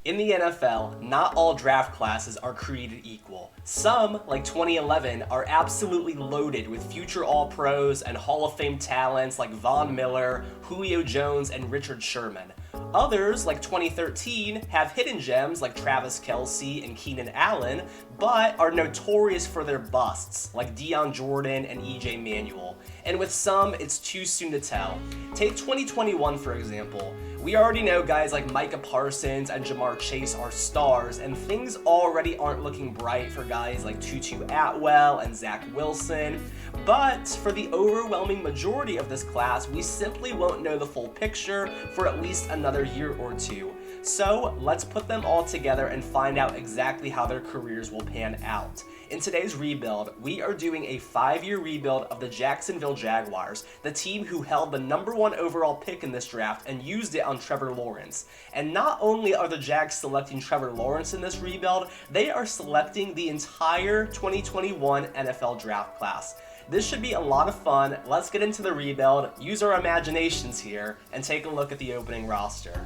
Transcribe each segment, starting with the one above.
In the NFL, not all draft classes are created equal. Some, like 2011, are absolutely loaded with future All-Pros and Hall of Fame talents like Von Miller, Julio Jones, and Richard Sherman. Others, like 2013, have hidden gems like Travis Kelce and Keenan Allen, but are notorious for their busts, like Deion Jordan and EJ Manuel. And with some, it's too soon to tell. Take 2021, for example. We already know guys like Micah Parsons and Jamar Chase are stars, and things already aren't looking bright for guys like Tutu Atwell and Zach Wilson. But for the overwhelming majority of this class, we simply won't know the full picture for at least another year or two. So let's put them all together and find out exactly how their careers will pan out. In today's rebuild, we are doing a 5-year rebuild of the Jacksonville Jaguars, the team who held the #1 overall pick in this draft and used it on Trevor Lawrence. And not only are the Jags selecting Trevor Lawrence in this rebuild, they are selecting the entire 2021 NFL draft class. This should be a lot of fun. Let's get into the rebuild, use our imaginations here, and take a look at the opening roster.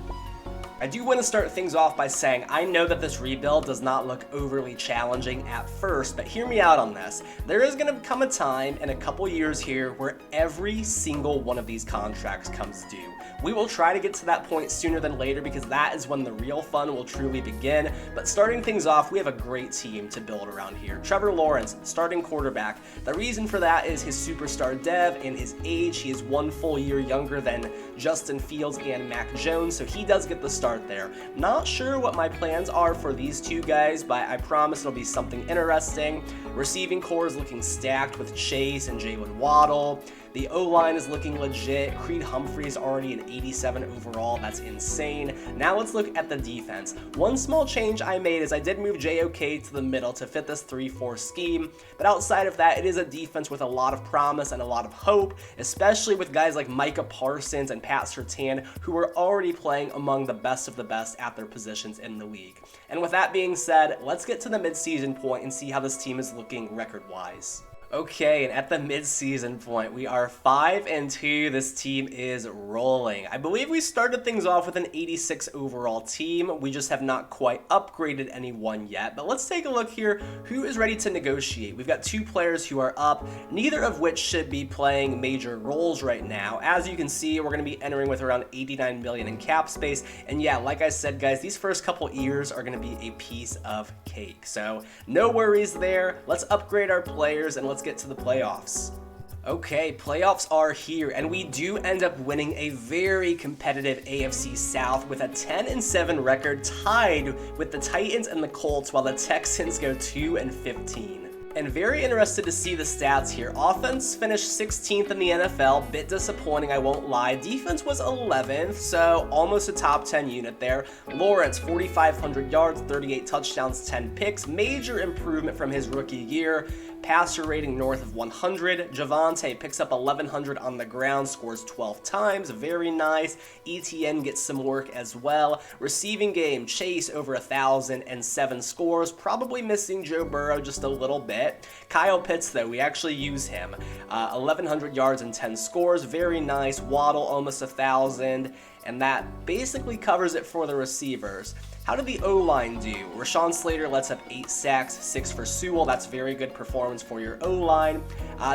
I do want to start things off by saying I know that this rebuild does not look overly challenging at first, but hear me out on this. There is going to come a time in a couple years here where every single one of these contracts comes due. We will try to get to that point sooner than later because that is when the real fun will truly begin, but starting things off, we have a great team to build around here. Trevor Lawrence, starting quarterback. The reason for that is his superstar dev and his age. He is 1 full year younger than Justin Fields and Mac Jones, so he does get the start there. Not sure what my plans are for these two guys, but I promise it'll be something interesting. Receiving core is looking stacked with Chase and Jalen Waddle. The O-line is looking legit. Creed Humphrey is already an 87 overall. That's insane. Now let's look at the defense. One small change I made is I did move JOK to the middle to fit this 3-4 scheme, but outside of that, it is a defense with a lot of promise and a lot of hope, especially with guys like Micah Parsons and Pat Surtain, who are already playing among the best of the best at their positions in the league. And with that being said, let's get to the midseason point and see how this team is looking record-wise. Okay, and at the mid-season point, we are 5-2. This team is rolling. I believe we started things off with an 86 overall team. We just have not quite upgraded anyone yet. But let's take a look here. Who is ready to negotiate? We've got 2 players who are up, neither of which should be playing major roles right now. As you can see, we're going to be entering with around 89 million in cap space. And yeah, like I said, guys, these first couple years are going to be a piece of cake. So no worries there. Let's upgrade our players and let's get to the playoffs. Okay, playoffs are here, and we do end up winning a very competitive AFC South with a 10-7 record, tied with the Titans and the Colts, while the Texans go 2-15. And very interested to see the stats here. Offense finished 16th in the NFL, bit disappointing, I won't lie. Defense was 11th, so almost a top 10 unit there. Lawrence, 4,500 yards, 38 touchdowns, 10 picks. Major improvement from his rookie year. Passer rating north of 100. Javonte picks up 1,100 on the ground, scores 12 times. Very nice. ETN gets some work as well. Receiving game, Chase over 1,000 and 7 scores. Probably missing Joe Burrow just a little bit. Kyle Pitts, though, we actually use him. 1,100 yards and 10 scores. Very nice. Waddle almost 1,000. And that basically covers it for the receivers. How did the O-line do? Rashawn Slater lets up 8 sacks, 6 for Sewell. That's very good performance for your O-line.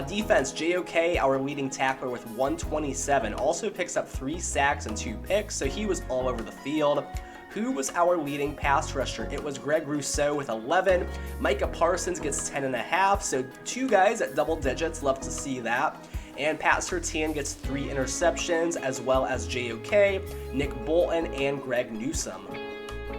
Defense, JOK, our leading tackler with 127, also picks up 3 sacks and 2 picks, so he was all over the field. Who was our leading pass rusher? It was Greg Rousseau with 11. Micah Parsons gets 10.5, so 2 guys at double digits. Love to see that. And Pat Surtain gets 3 interceptions, as well as JOK, Nick Bolton, and Greg Newsome.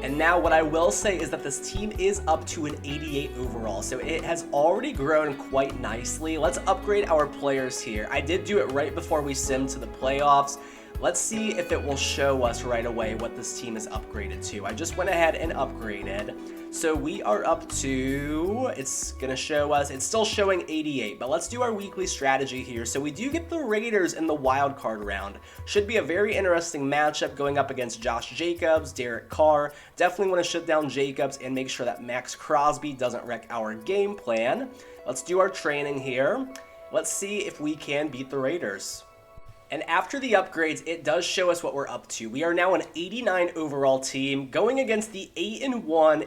And now what I will say is that this team is up to an 88 overall, so it has already grown quite nicely. Let's upgrade our players here. I did do it right before we simmed to the playoffs. Let's see if it will show us right away what this team is upgraded to. I just went ahead and upgraded. So we are up to, it's going to show us, it's still showing 88, but let's do our weekly strategy here. So we do get the Raiders in the wild card round. Should be a very interesting matchup going up against Josh Jacobs, Derek Carr. Definitely want to shut down Jacobs and make sure that Max Crosby doesn't wreck our game plan. Let's do our training here. Let's see if we can beat the Raiders. And after the upgrades, it does show us what we're up to. We are now an 89 overall team going against the 81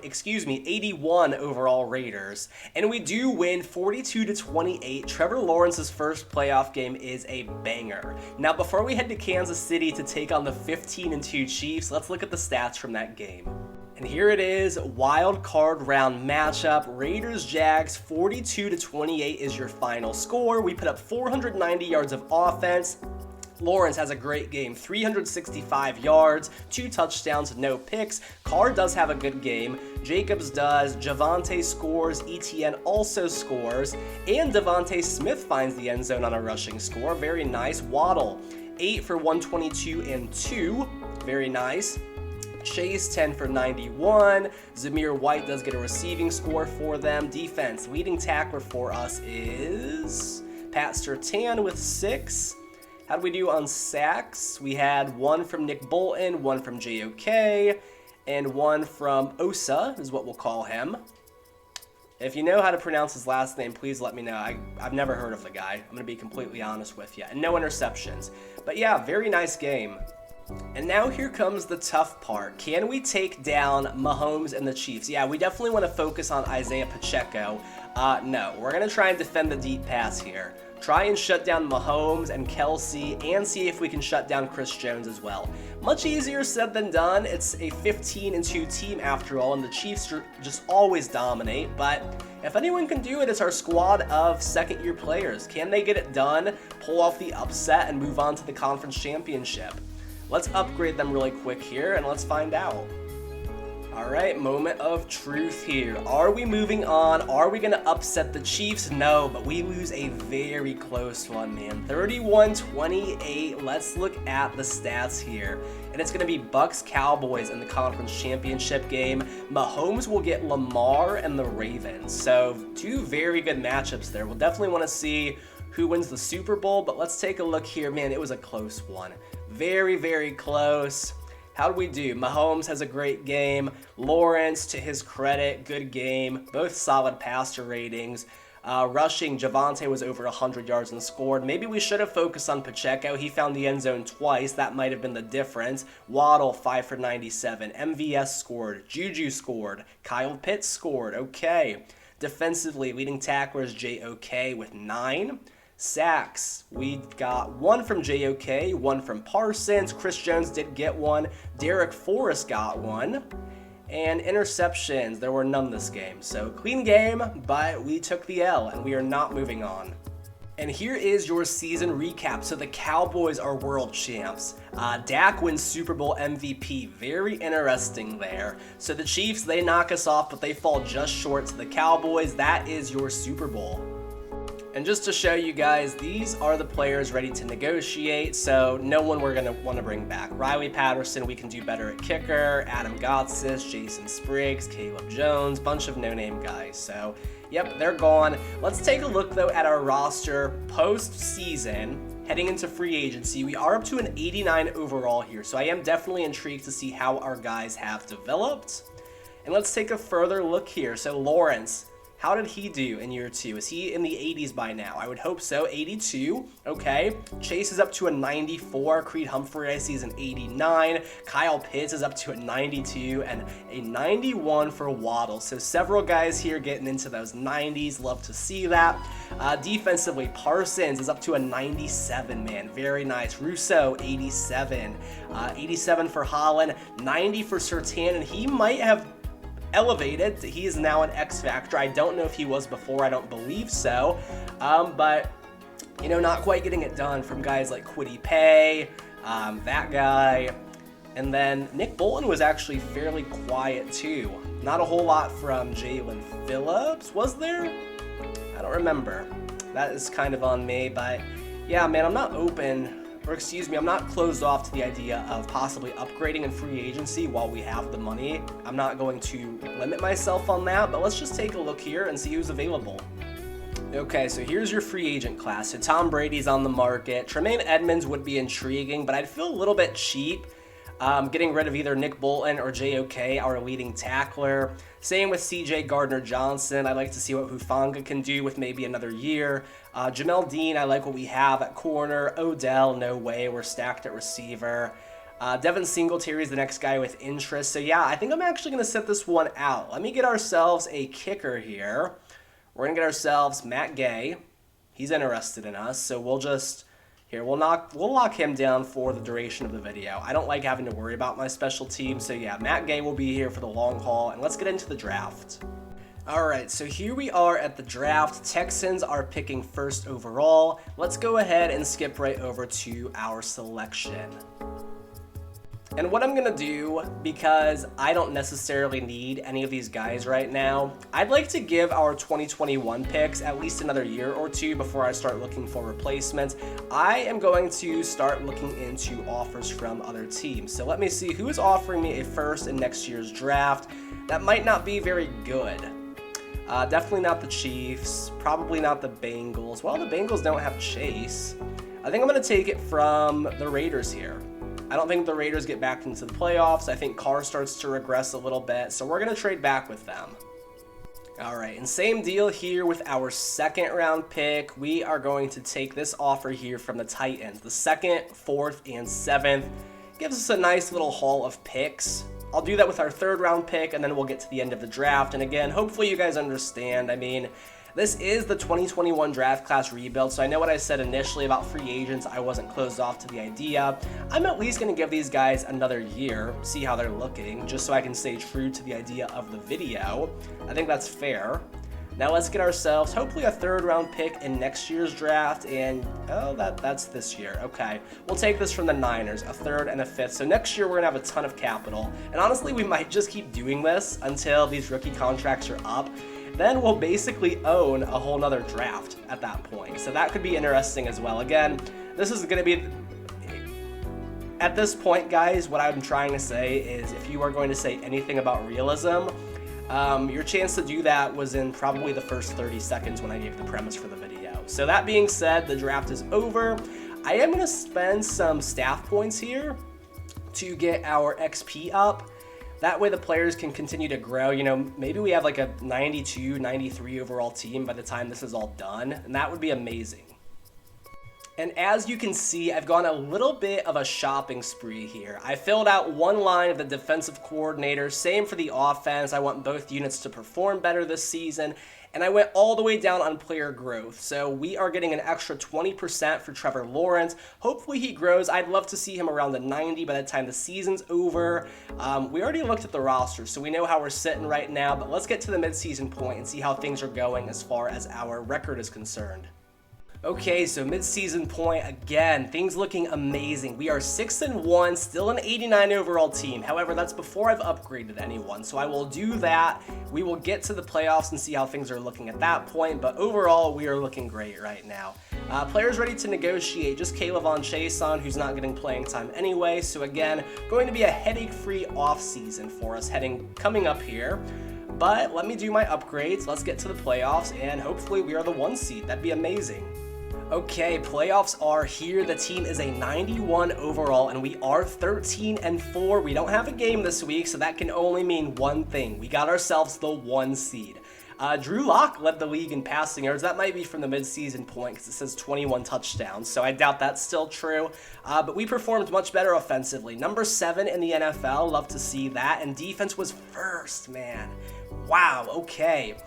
overall Raiders. And we do win 42-28. Trevor Lawrence's first playoff game is a banger. Now, before we head to Kansas City to take on the 15-2 Chiefs, let's look at the stats from that game. And here it is, wild card round matchup. Raiders-Jags, 42-28 is your final score. We put up 490 yards of offense. Lawrence has a great game, 365 yards, 2 touchdowns, no picks. Carr does have a good game. Jacobs does. Javonte scores. Etienne also scores. And Devontae Smith finds the end zone on a rushing score. Very nice. Waddle, 8 for 122 and 2. Very nice. Chase, 10 for 91. Zamir White does get a receiving score for them. Defense, leading tackler for us is Pat Surtain with 6. How'd we do on sacks? We had 1 from Nick Bolton, 1 from JOK, and 1 from Osa, is what we'll call him. If you know how to pronounce his last name, please let me know. I've never heard of the guy. I'm going to be completely honest with you. And no interceptions. But yeah, very nice game. And now here comes the tough part. Can we take down Mahomes and the Chiefs? Yeah, we definitely want to focus on Isaiah Pacheco. No, we're going to try and defend the deep pass here. Try and shut down Mahomes and Kelsey and see if we can shut down Chris Jones as well. Much easier said than done. It's a 15-2 team after all, and the Chiefs just always dominate. But if anyone can do it, it's our squad of second-year players. Can they get it done, pull off the upset, and move on to the conference championship? Let's upgrade them really quick here, and let's find out. All right, moment of truth here. Are we moving on? Are we going to upset the Chiefs? No, but we lose a very close one, man. 31-28. Let's look at the stats here. And it's going to be Bucks-Cowboys in the conference championship game. Mahomes will get Lamar and the Ravens. So 2 very good matchups there. We'll definitely want to see who wins the Super Bowl, but let's take a look here. Man, it was a close one. Very, very close. How do we do? Mahomes has a great game. Lawrence, to his credit, good game. Both solid passer ratings. Rushing, Javonte was over 100 yards and scored. Maybe we should have focused on Pacheco. He found the end zone twice. That might have been the difference. Waddle, 5 for 97. MVS scored. Juju scored. Kyle Pitts scored. Okay. Defensively, leading tacklers JOK with 9. Sacks, we got 1 from JOK, 1 from Parsons. Chris Jones did get 1. Derek Forrest got 1. And interceptions, there were none this game. So clean game, but we took the L and we are not moving on. And here is your season recap. So the Cowboys are world champs. Dak wins Super Bowl MVP. Very interesting there. So the Chiefs, they knock us off, but they fall just short to the Cowboys. That is your Super Bowl. And just to show you guys, these are the players ready to negotiate, so no one we're going to want to bring back. Riley Patterson, we can do better at kicker. Adam Gotsis, Jason Spriggs, Caleb Jones, bunch of no-name guys. So, yep, they're gone. Let's take a look, though, at our roster post-season. Heading into free agency, we are up to an 89 overall here, so I am definitely intrigued to see how our guys have developed. And let's take a further look here. So, Lawrence, how did he do in year 2? Is he in the 80s by now? I would hope so. 82. Okay. Chase is up to a 94. Creed Humphrey, I see, is an 89. Kyle Pitts is up to a 92 and a 91 for Waddle. So several guys here getting into those 90s. Love to see that. Defensively, Parsons is up to a 97, man. Very nice. Russo, 87. 87 for Holland. 90 for Surtain, and he might have elevated. He is now an X Factor. I don't know if he was before. I don't believe so. But, you know, not quite getting it done from guys like Kwity Paye, that guy. And then Nick Bolton was actually fairly quiet too. Not a whole lot from Jalen Phillips, was there? I don't remember. That is kind of on me, but yeah, man, I'm not I'm not closed off to the idea of possibly upgrading in free agency while we have the money. I'm not going to limit myself on that, but let's just take a look here and see who's available. Okay, so here's your free agent class. So Tom Brady's on the market. Tremaine Edmonds would be intriguing, but I'd feel a little bit cheap. Getting rid of either Nick Bolton or JOK, our leading tackler. Same with CJ Gardner-Johnson. I'd like to see what Hufanga can do with maybe another year. Jamel Dean, I like what we have at corner. Odell, no way. We're stacked at receiver. Devin Singletary is the next guy with interest. So yeah, I think I'm actually going to sit this one out. Let me get ourselves a kicker here. We're going to get ourselves Matt Gay. He's interested in us, so we'll lock him down for the duration of the video. I don't like having to worry about my special team, so yeah, Matt Gay will be here for the long haul, and let's get into the draft. Alright, so here we are at the draft. Texans are picking first overall. Let's go ahead and skip right over to our selection. And what I'm going to do, because I don't necessarily need any of these guys right now, I'd like to give our 2021 picks at least another year or two before I start looking for replacements. I am going to start looking into offers from other teams. So let me see who is offering me a first in next year's draft. That might not be very good. Definitely not the Chiefs, probably not the Bengals. Well, the Bengals don't have Chase. I think I'm going to take it from the Raiders here. I don't think the Raiders get back into the playoffs. I think Carr starts to regress a little bit, so we're going to trade back with them. All right, and same deal here with our second round pick. We are going to take this offer here from the Titans. The 2nd, 4th, and 7th gives us a nice little haul of picks. I'll do that with our 3rd round pick, and then we'll get to the end of the draft. And again, hopefully you guys understand. I mean, this is the 2021 draft class rebuild, so I know what I said initially about free agents. I wasn't closed off to the idea. I'm at least going to give these guys another year, see how they're looking, just so I can stay true to the idea of the video. I think that's fair. Now let's get ourselves, hopefully, a 3rd round pick in next year's draft, and, oh, that's this year. Okay, we'll take this from the Niners, a 3rd and a 5th. So next year, we're going to have a ton of capital, and honestly, we might just keep doing this until these rookie contracts are up. Then we'll basically own a whole nother draft at that point. So that could be interesting as well. Again, this is going to be, at this point, guys, what I'm trying to say is if you are going to say anything about realism, your chance to do that was in probably the first 30 seconds when I gave the premise for the video. So that being said, the draft is over. I am going to spend some staff points here to get our XP up. That way the players can continue to grow. You know, maybe we have like a 92, 93 overall team by the time this is all done, and that would be amazing. And as you can see, I've gone a little bit of a shopping spree here. I filled out one line of the defensive coordinator, same for the offense. I want both units to perform better this season. And I went all the way down on player growth. So we are getting an extra 20% for Trevor Lawrence. Hopefully he grows. I'd love to see him around the 90 by the time the season's over. We already looked at the roster, so we know how we're sitting right now. But let's get to the midseason point and see how things are going as far as our record is concerned. Okay, so mid-season point, again, things looking amazing. We are 6-1, still an 89 overall team. However, that's before I've upgraded anyone, so I will do that. We will get to the playoffs and see how things are looking at that point, but overall, we are looking great right now. Players ready to negotiate, just Kayvon Chason, who's not getting playing time anyway, so again, going to be a headache-free off-season for us coming up here. But let me do my upgrades, let's get to the playoffs, and hopefully we are the 1 seed. That'd be amazing. Okay, playoffs are here. The team is a 91 overall, and we are 13-4. We don't have a game this week, so that can only mean one thing. We got ourselves the 1 seed. Drew Lock led the league in passing yards. That might be from the midseason point because it says 21 touchdowns, so I doubt that's still true. But we performed much better offensively. Number 7 in the NFL, love to see that, and defense was first, man. Wow, okay.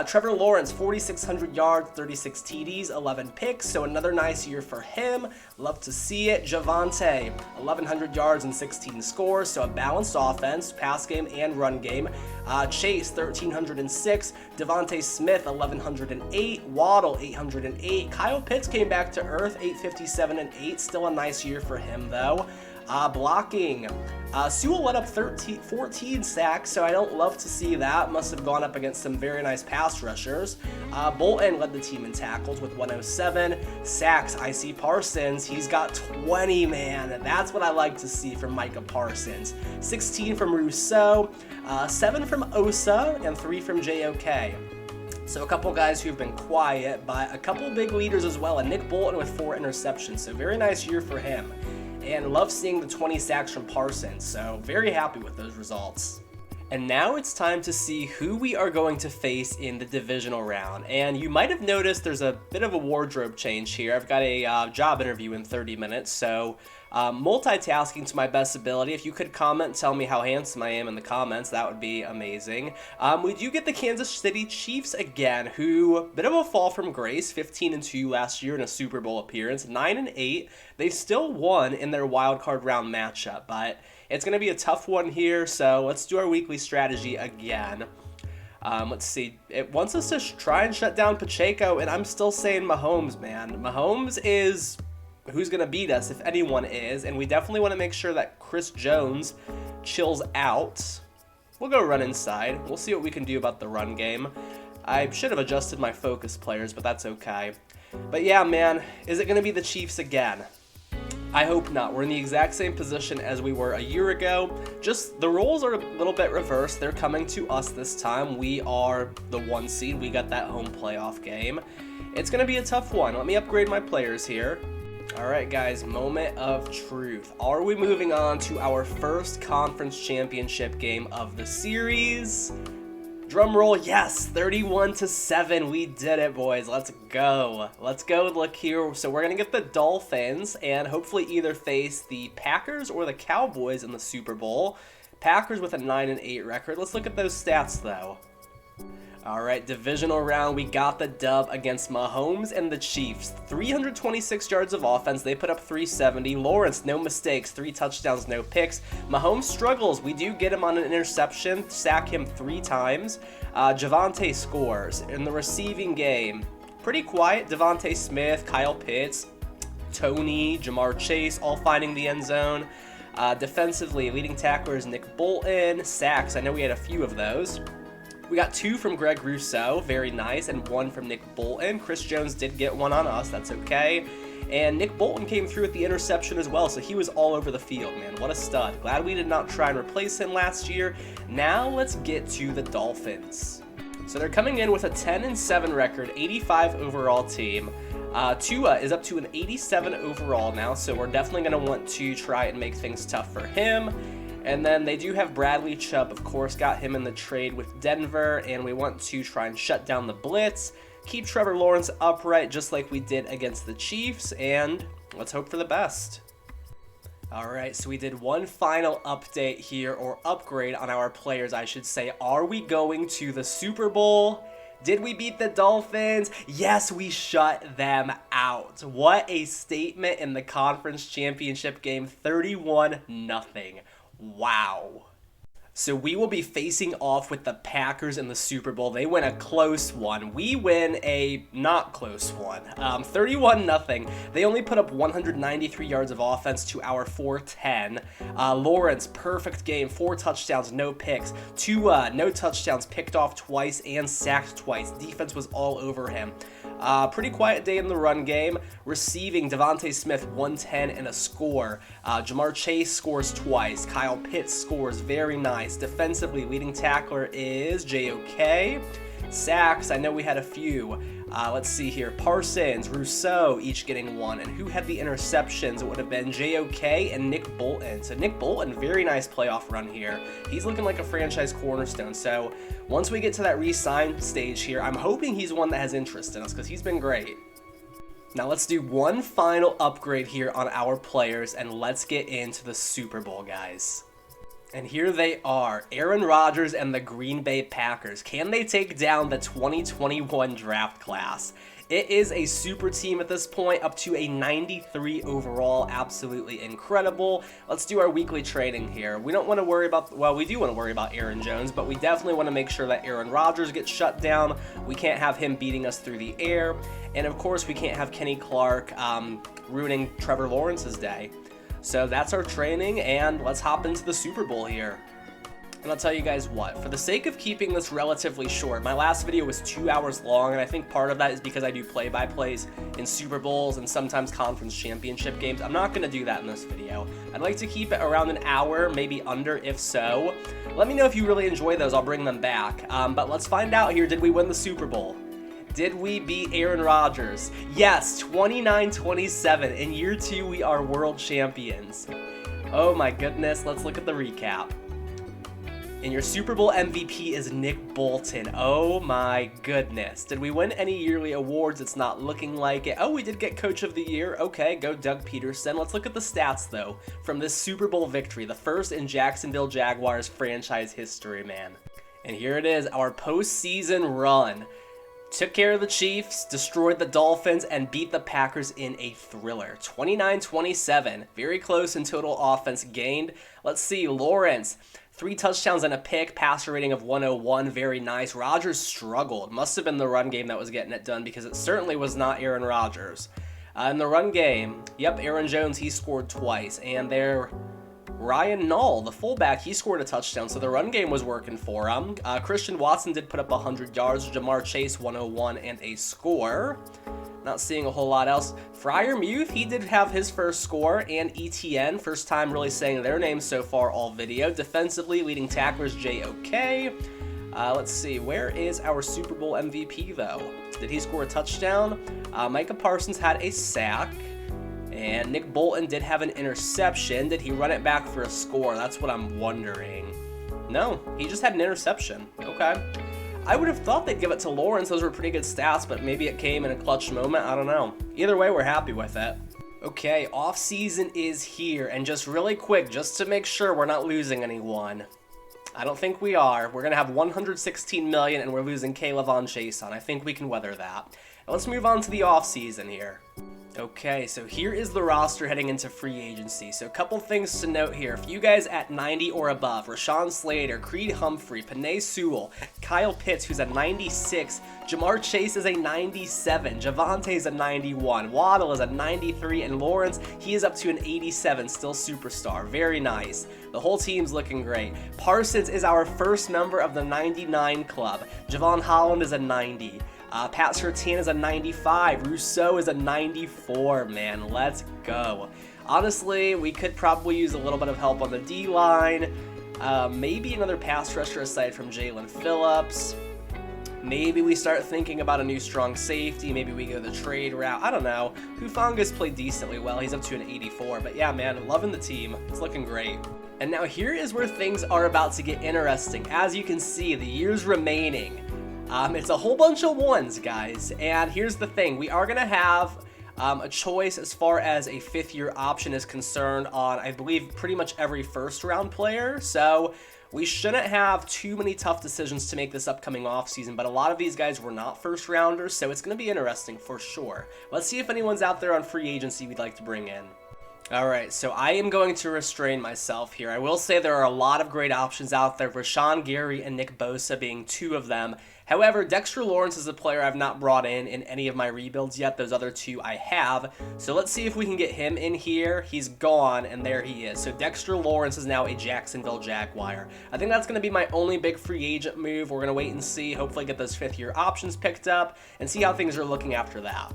Trevor Lawrence, 4,600 yards, 36 TDs, 11 picks, so another nice year for him. Love to see it. Javonte, 1,100 yards and 16 scores, so a balanced offense, pass game and run game. Chase, 1,306. Devontae Smith, 1,108. Waddle, 808. Kyle Pitts came back to earth, 857 and 8. Still a nice year for him, though. Blocking. Sewell let up 14 sacks, so I don't love to see that. Must have gone up against some very nice pass rushers. Bolton led the team in tackles with 107. Sacks, I see Parsons. He's got 20, man. That's what I like to see from Micah Parsons. 16 from Rousseau, 7 from Osa, and 3 from JOK. So a couple guys who've been quiet, but a couple big leaders as well. And Nick Bolton with 4 interceptions, so very nice year for him. and love seeing the 20 sacks from Parsons, so very happy with those results. And now it's time to see who we are going to face in the divisional round. And you might have noticed there's a bit of a wardrobe change here. I've got a job interview in 30 minutes, so multitasking to my best ability. If you could comment and tell me how handsome I am in the comments, that would be amazing. We do get the Kansas City Chiefs again, who, bit of a fall from grace, 15-2 last year in a Super Bowl appearance, 9-8. They still won in their wild card round matchup, but it's going to be a tough one here, so let's do our weekly strategy again. Let's see. It wants us to try and shut down Pacheco, and I'm still saying Mahomes, man. Mahomes is who's going to beat us, if anyone is, and we definitely want to make sure that Chris Jones chills out. We'll go run inside. We'll see what we can do about the run game. I should have adjusted my focus players, but that's okay. But yeah, man, is it going to be the Chiefs again? I hope not. We're in the exact same position as we were a year ago. Just the roles are a little bit reversed. They're coming to us this time. We are the 1 seed. We got that home playoff game. It's going to be a tough one. Let me upgrade my players here. All right, guys, moment of truth. Are we moving on to our first conference championship game of the series? Drum roll, yes, 31-7, we did it, boys. Let's go. Let's go look here. So we're going to get the Dolphins and hopefully either face the Packers or the Cowboys in the Super Bowl. Packers with a 9-8 record. Let's look at those stats, though. All right, divisional round, we got the dub against Mahomes and the Chiefs. 326 yards of offense, they put up 370. Lawrence, no mistakes, 3 touchdowns, no picks. Mahomes struggles, we do get him on an interception, sack him 3 times. Javonte scores. In the receiving game, pretty quiet. Devontae Smith, Kyle Pitts, Tony, Jamar Chase, all finding the end zone. Defensively, leading tackler is Nick Bolton. Sacks, I know we had a few of those. We got 2 from Greg Rousseau, very nice, and 1 from Nick Bolton. Chris Jones did get 1 on us, that's okay. And Nick Bolton came through with the interception as well, so he was all over the field, man. What a stud. Glad we did not try and replace him last year. Now let's get to the Dolphins. So they're coming in with a 10-7 record, 85 overall team. Tua is up to an 87 overall now, so we're definitely going to want to try and make things tough for him. And then they do have Bradley Chubb, of course, got him in the trade with Denver, and we want to try and shut down the blitz, keep Trevor Lawrence upright just like we did against the Chiefs, and let's hope for the best. All right, so we did one final update here, or upgrade on our players, I should say. Are we going to the Super Bowl? Did we beat the Dolphins? Yes, we shut them out. What a statement in the conference championship game, 31-0. Wow. So we will be facing off with the Packers in the Super Bowl. They win a close one. We win a not close one. 31-0. They only put up 193 yards of offense to our 410. Lawrence, perfect game. 4 touchdowns, no picks. Tua, no touchdowns, picked off twice and sacked twice. Defense was all over him. Pretty quiet day in the run game. Receiving, Devontae Smith, 110 and a score. Jamar Chase scores twice. Kyle Pitts scores, very nice. Defensively, leading tackler is JOK. Sacks, I know we had a few. Let's see here. Parsons, Rousseau, each getting 1. And who had the interceptions? It would have been JOK and Nick Bolton. So Nick Bolton, very nice playoff run here. He's looking like a franchise cornerstone. So once we get to that re-sign stage here, I'm hoping he's one that has interest in us because he's been great. Now let's do one final upgrade here on our players, and let's get into the Super Bowl, guys. And here they are, Aaron Rodgers and the Green Bay Packers. Can they take down the 2021 draft class? It is a super team at this point, up to a 93 overall, absolutely incredible. Let's do our weekly trading here. We don't want to worry about, well, we do want to worry about Aaron Jones, but we definitely want to make sure that Aaron Rodgers gets shut down. We can't have him beating us through the air. And of course, we can't have Kenny Clark ruining Trevor Lawrence's day. So that's our training, and let's hop into the Super Bowl here. And I'll tell you guys what, for the sake of keeping this relatively short, my last video was 2 hours long, and I think part of that is because I do play-by-plays in Super Bowls and sometimes conference championship games. I'm not going to do that in this video. I'd like to keep it around an hour, maybe under if so. Let me know if you really enjoy those, I'll bring them back. But let's find out here, did we win the Super Bowl? Did we beat Aaron Rodgers? Yes, 29-27. In year 2, we are world champions. Oh my goodness, let's look at the recap. And your Super Bowl MVP is Nick Bolton. Oh my goodness. Did we win any yearly awards? It's not looking like it. Oh, we did get Coach of the Year. Okay, go Doug Peterson. Let's look at the stats, though, from this Super Bowl victory, the first in Jacksonville Jaguars franchise history, man. And here it is, our postseason run. Took care of the Chiefs, destroyed the Dolphins, and beat the Packers in a thriller. 29-27. Very close in total offense gained. Let's see, Lawrence. 3 touchdowns and a pick, passer rating of 101, very nice. Rodgers struggled. Must have been the run game that was getting it done because it certainly was not Aaron Rodgers. In the run game, yep, Aaron Jones, he scored twice. And there, Ryan Nall, the fullback, he scored a touchdown, so the run game was working for him. Christian Watson did put up 100 yards, Jamar Chase 101 and a score. Not seeing a whole lot else. Freiermuth, he did have his first score, and ETN, first time really saying their names so far all video. Defensively, leading tacklers JOK. Let's see, where is our Super Bowl MVP though? Did he score a touchdown? Micah Parsons had a sack, and Nick Bolton did have an interception. Did he run it back for a score? That's what I'm wondering. No, he just had an interception. Okay. I would have thought they'd give it to Lawrence. Those were pretty good stats, but maybe it came in a clutch moment. I don't know. Either way, we're happy with it. Okay, off season is here, and just really quick, just to make sure we're not losing anyone. I don't think we are. We're gonna have 116 million, and we're losing Caleb on Jason. I think we can weather that. Now let's move on to the off season here. Okay, so here is the roster heading into free agency. So a couple things to note here. If you guys at 90 or above, Rashawn Slater, Creed Humphrey, Penei Sewell, Kyle Pitts, who's a 96, Jamar Chase is a 97, Javonte is a 91, Waddle is a 93, and Lawrence, he is up to an 87, still superstar. Very nice. The whole team's looking great. Parsons is our first member of the 99 club. Javon Holland is a 90. Pat Surtain is a 95. Rousseau is a 94, man. Let's go. Honestly, we could probably use a little bit of help on the D-line. Maybe another pass rusher aside from Jalen Phillips. Maybe we start thinking about a new strong safety. Maybe we go the trade route. I don't know. Hufanga's played decently well. He's up to an 84. But yeah, man, loving the team. It's looking great. And now here is where things are about to get interesting. As you can see, the years remaining. It's a whole bunch of ones, guys, and here's the thing. We are going to have a choice as far as a fifth-year option is concerned on, I believe, pretty much every first-round player, so we shouldn't have too many tough decisions to make this upcoming offseason, but a lot of these guys were not first-rounders, so it's going to be interesting for sure. Let's see if anyone's out there on free agency we'd like to bring in. Alright, so I am going to restrain myself here. I will say there are a lot of great options out there, Rashawn Gary and Nick Bosa being 2 of them. However, Dexter Lawrence is a player I've not brought in any of my rebuilds yet. Those other 2 I have. So let's see if we can get him in here. He's gone, and there he is. So Dexter Lawrence is now a Jacksonville Jaguar. I think that's going to be my only big free agent move. We're going to wait and see, hopefully get those fifth-year options picked up, and see how things are looking after that.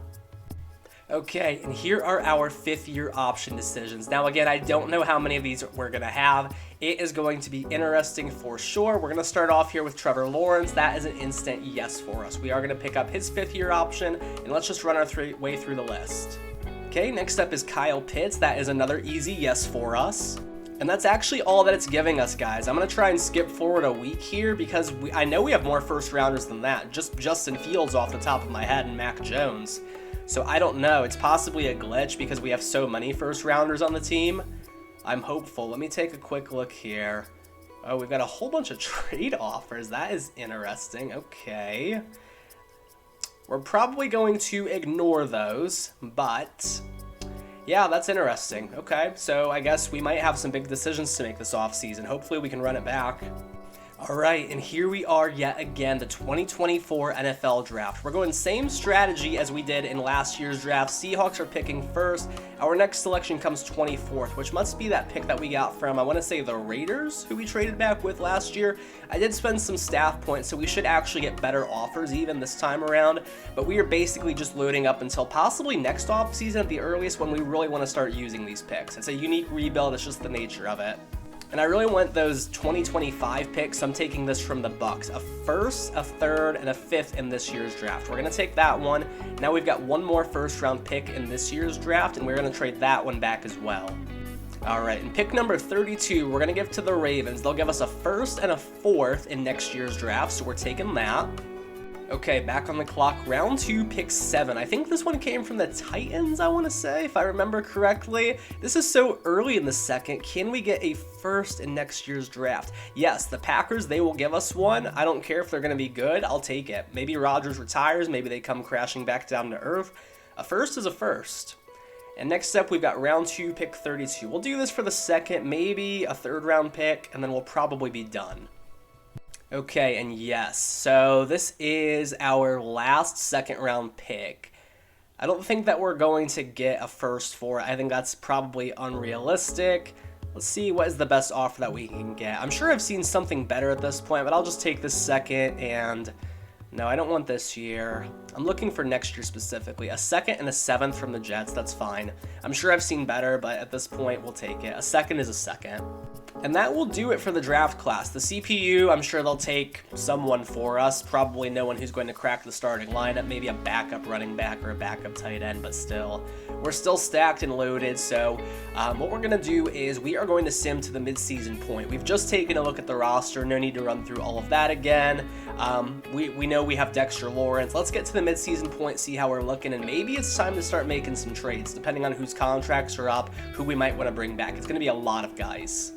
Okay, and here are our fifth-year option decisions. Now, again, I don't know how many of these we're going to have. It is going to be interesting for sure. We're going to start off here with Trevor Lawrence. That is an instant yes for us. We are going to pick up his fifth-year option, and let's just run our way through the list. Okay, next up is Kyle Pitts. That is another easy yes for us. And that's actually all that it's giving us, guys. I'm going to try and skip forward a week here because I know we have more first-rounders than that. Just Justin Fields off the top of my head and Mac Jones. So I don't know. It's possibly a glitch because we have so many first-rounders on the team. I'm hopeful. Let me take a quick look here. Oh, we've got a whole bunch of trade offers. That is interesting. Okay. We're probably going to ignore those, but yeah, that's interesting. Okay, so I guess we might have some big decisions to make this offseason. Hopefully we can run it back. All right, and here we are yet again, the 2024 NFL Draft. We're going same strategy as we did in last year's draft. Seahawks are picking first. Our next selection comes 24th, which must be that pick that we got from, I want to say, the Raiders, who we traded back with last year. I did spend some staff points, so we should actually get better offers even this time around, but we are basically just loading up until possibly next offseason at the earliest when we really want to start using these picks. It's a unique rebuild. It's just the nature of it. And I really want those 2025 picks. So I'm taking this from the Bucks. A first, a third, and a fifth in this year's draft. We're going to take that one. Now we've got one more first round pick in this year's draft, and we're going to trade that one back as well. All right, and pick number 32, we're going to give to the Ravens. They'll give us a first and a fourth in next year's draft, so we're taking that. Okay, back on the clock. Round 2, pick 7. I think this one came from the Titans, I want to say, if I remember correctly. This is so early in the second. Can we get a first in next year's draft? Yes, the Packers, they will give us one. I don't care if they're going to be good. I'll take it. Maybe Rodgers retires. Maybe they come crashing back down to earth. A first is a first. And next up, we've got round 2, pick 32. We'll do this for the second, maybe a third round pick, and then we'll probably be done. Okay, and yes, so this is our last second round pick. I don't think that we're going to get a first for it. I think that's probably unrealistic. Let's see what is the best offer that we can get. I'm sure I've seen something better at this point, but I'll just take this second, and no, I don't want this year. I'm looking for next year specifically. A second and a seventh from the Jets, that's fine. I'm sure I've seen better, but at this point, we'll take it. A second is a second. And that will do it for the draft class. The CPU, I'm sure they'll take someone for us. Probably no one who's going to crack the starting lineup. Maybe a backup running back or a backup tight end, but still. We're still stacked and loaded, so what we're going to do is we are going to sim to the midseason point. We've just taken a look at the roster. No need to run through all of that again. We know we have Dexter Lawrence. Let's get to the midseason point, see how we're looking, and maybe it's time to start making some trades, depending on whose contracts are up, who we might want to bring back. It's going to be a lot of guys.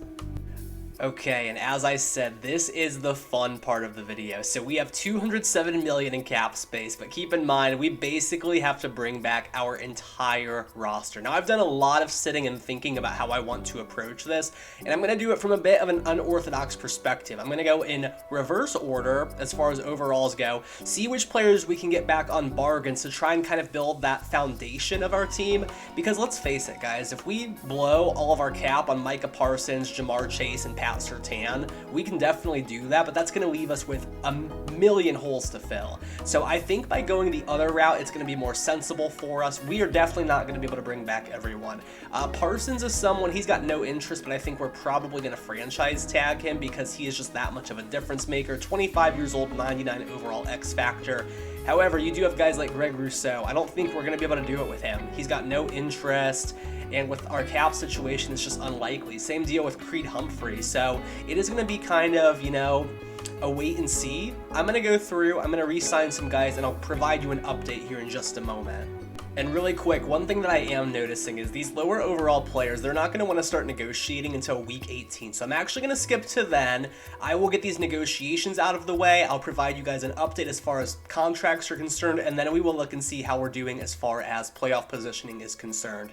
Okay, and as I said, this is the fun part of the video. So we have 207 million in cap space, but keep in mind, we basically have to bring back our entire roster. Now, I've done a lot of sitting and thinking about how I want to approach this, and I'm going to do it from a bit of an unorthodox perspective. I'm going to go in reverse order as far as overalls go, see which players we can get back on bargains to try and kind of build that foundation of our team, because let's face it, guys, if we blow all of our cap on Micah Parsons, Jamar Chase, and Pat Surtain, we can definitely do that, but that's going to leave us with a million holes to fill. So I think by going the other route, it's going to be more sensible for us. We are definitely not going to be able to bring back everyone. Parsons is someone, he's got no interest, but I think we're probably going to franchise tag him because he is just that much of a difference maker. 25 years old, 99 overall X factor. However, you do have guys like Greg Rousseau. I don't think we're going to be able to do it with him. He's got no interest, and with our cap situation, it's just unlikely. Same deal with Creed Humphrey. So it is going to be kind of, a wait and see. I'm going to go through, I'm going to re-sign some guys, and I'll provide you an update here in just a moment. And really quick, one thing that I am noticing is these lower overall players, they're not going to want to start negotiating until week 18. So I'm actually going to skip to then. I will get these negotiations out of the way. I'll provide you guys an update as far as contracts are concerned, and then we will look and see how we're doing as far as playoff positioning is concerned.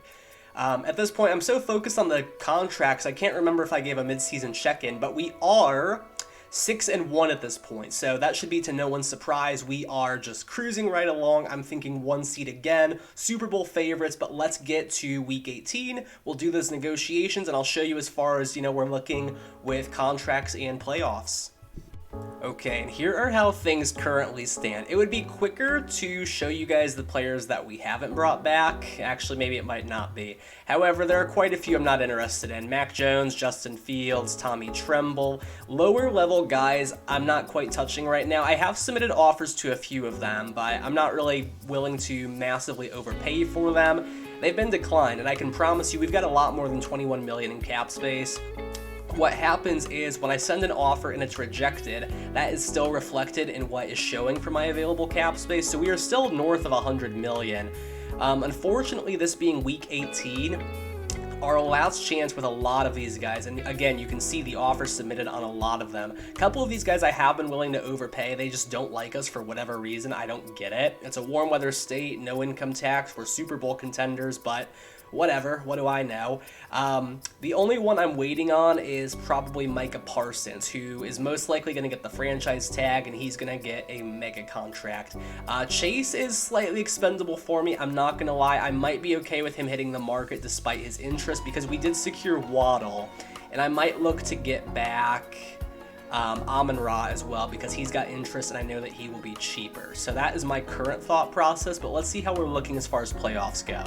At this point, I'm so focused on the contracts, I can't remember if I gave a midseason check-in, but we are 6-1 at this point, so that should be to no one's surprise. We are just cruising right along. I'm thinking 1 seed again, Super Bowl favorites, but let's get to week 18. We'll do those negotiations, and I'll show you as far as, we're looking with contracts and playoffs. Okay, and here are how things currently stand. It would be quicker to show you guys the players that we haven't brought back. Actually, maybe it might not be. However, there are quite a few I'm not interested in. Mac Jones, Justin Fields, Tommy Tremble. Lower level guys, I'm not quite touching right now. I have submitted offers to a few of them, but I'm not really willing to massively overpay for them. They've been declined, and I can promise you we've got a lot more than 21 million in cap space. What happens is when I send an offer and it's rejected, that is still reflected in what is showing for my available cap space. So we are still north of 100 million. Unfortunately, this being week 18, our last chance with a lot of these guys, and again, you can see the offers submitted on a lot of them. A couple of these guys I have been willing to overpay. They just don't like us for whatever reason. I don't get it. It's a warm weather state, no income tax. We're Super Bowl contenders, but whatever, what do I know? The only one I'm waiting on is probably Micah Parsons, who is most likely going to get the franchise tag, and he's going to get a mega contract. Chase is slightly expendable for me. I'm not going to lie. I might be okay with him hitting the market despite his interest because we did secure Waddle, and I might look to get back Amon-Ra as well because he's got interest and I know that he will be cheaper. So that is my current thought process, but let's see how we're looking as far as playoffs go.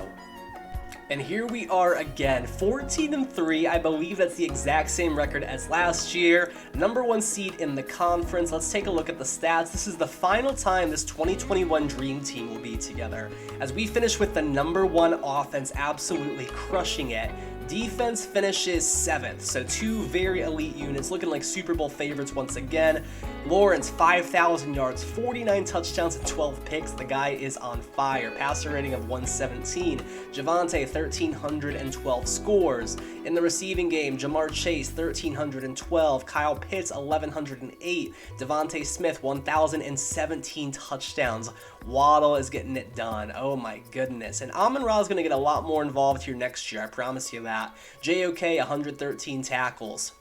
And here we are again, 14-3. I believe that's the exact same record as last year. Number 1 seed in the conference. Let's take a look at the stats. This is the final time this 2021 Dream Team will be together, as we finish with the number 1 offense absolutely crushing it. Defense finishes 7th, so 2 very elite units looking like Super Bowl favorites once again. Lawrence, 5,000 yards, 49 touchdowns, and 12 picks. The guy is on fire. Passer rating of 117. Javonte, 1,312 scores. In the receiving game, Jamar Chase, 1,312. Kyle Pitts, 1,108. Devontae Smith, 1,017 touchdowns. Waddle is getting it done. Oh my goodness. And Amon-Ra is going to get a lot more involved here next year, I promise you that. JOK, 113 tackles.